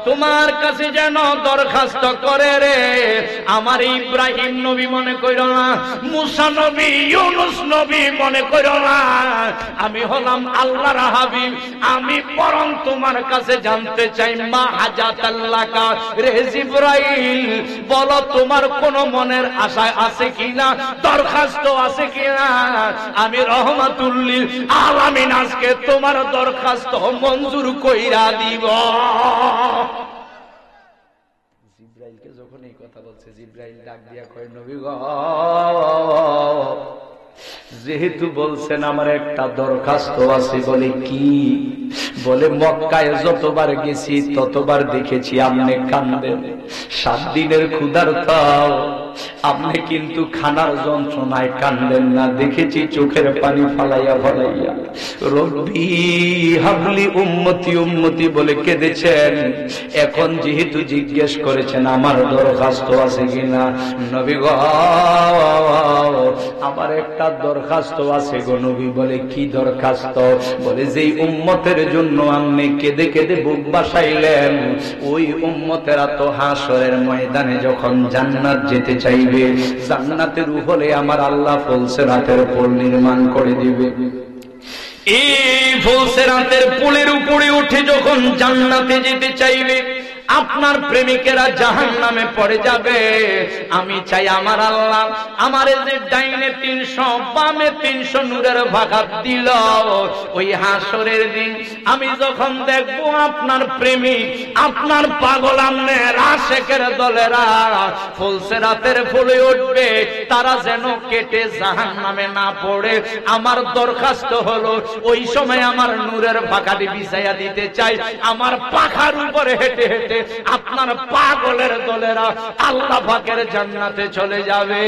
তোমার কাছে যেন দরখাস্ত করে রে। আমার ইব্রাহিম নবী মনে কইরো না, মুসা নবী, ইউনুস নবী মনে কইরো না, আমি হলাম আল্লাহর হাবিব। আমি বরং তোমার কাছে জানতে চাই, মা হাজাতাল্লাকা রে জিবরাইল, বলো তোমার কোন মনের আশা আছে কিনা, দরখাস্ত আছে কিনা? আমি রাহমাতুল লিল আলামিন আজকে তোমার দরখাস্ত মঞ্জুর কইরা দিব। জিবরাইলকে যখন এই কথা বলছে, জিবরাইল ডাক দিয়া কয়, নবী গো যেহেতু বলছেন আমার একটা দরখাস্ত আছে, বলে কি? বলে মক্কায় যতবার গেছি ততবার দেখেছি আপনি কান্দেন, 7 দিনের ক্ষুধার্ত আপনি কিন্তু খানার যন্ত্রণায় কান্দেন না, দেখেছি চোখের পানি ফালাইয়া ফালাইয়া রব্বি হাবলি উম্মতি উম্মতি বলে কেঁদেছেন। এখন যেহেতু জিজ্ঞেস করেছেন আমার দরখাস্ত আছে কিনা, নবী গো আমার একটা দরখাস্ত আছে গো নবী। বলে কি দরখাস্ত? বলে যেই উম্মতের জন্য আপনি কেঁদে কেঁদে বুক বাসাইলেন, ওই উম্মতেরা তো হাসরের ময়দানে যখন জান্নাত যেতে চাইবে, জান্নাতের উপরে আমার আল্লাহ ফুলসিরাতের পুল নির্মাণ করে দিবে। এই ফুলসিরাতের পুলের উপরে উঠে যখন জান্নাতে যেতে চাইবে, আপনার প্রেমিকেরা জাহান্নামে পড়ে যাবে। আমি চাই আমার আল্লাহ আমার যে ডাইনে 300 বামে 300 নূরের ভাগাত দিল, ওই হাসরের দিন আমি যখন দেখবো আপনার প্রেমিক, আপনার পাগল আমনের আশেকের দলেরা ফুলসেরাতের ফুলে উঠবে, তারা যেন কেটে জাহান্নামে না পড়ে। আমার দরখাস্ত হলো ওই সময় আমার নূরের ভাগাটি বিছাইয়া দিতে চাই, আমার পাখার উপরে হেঁটে হেঁটে আপনার পাগলের দলেরা আল্লাহ পাকের জান্নাতে চলে যাবে।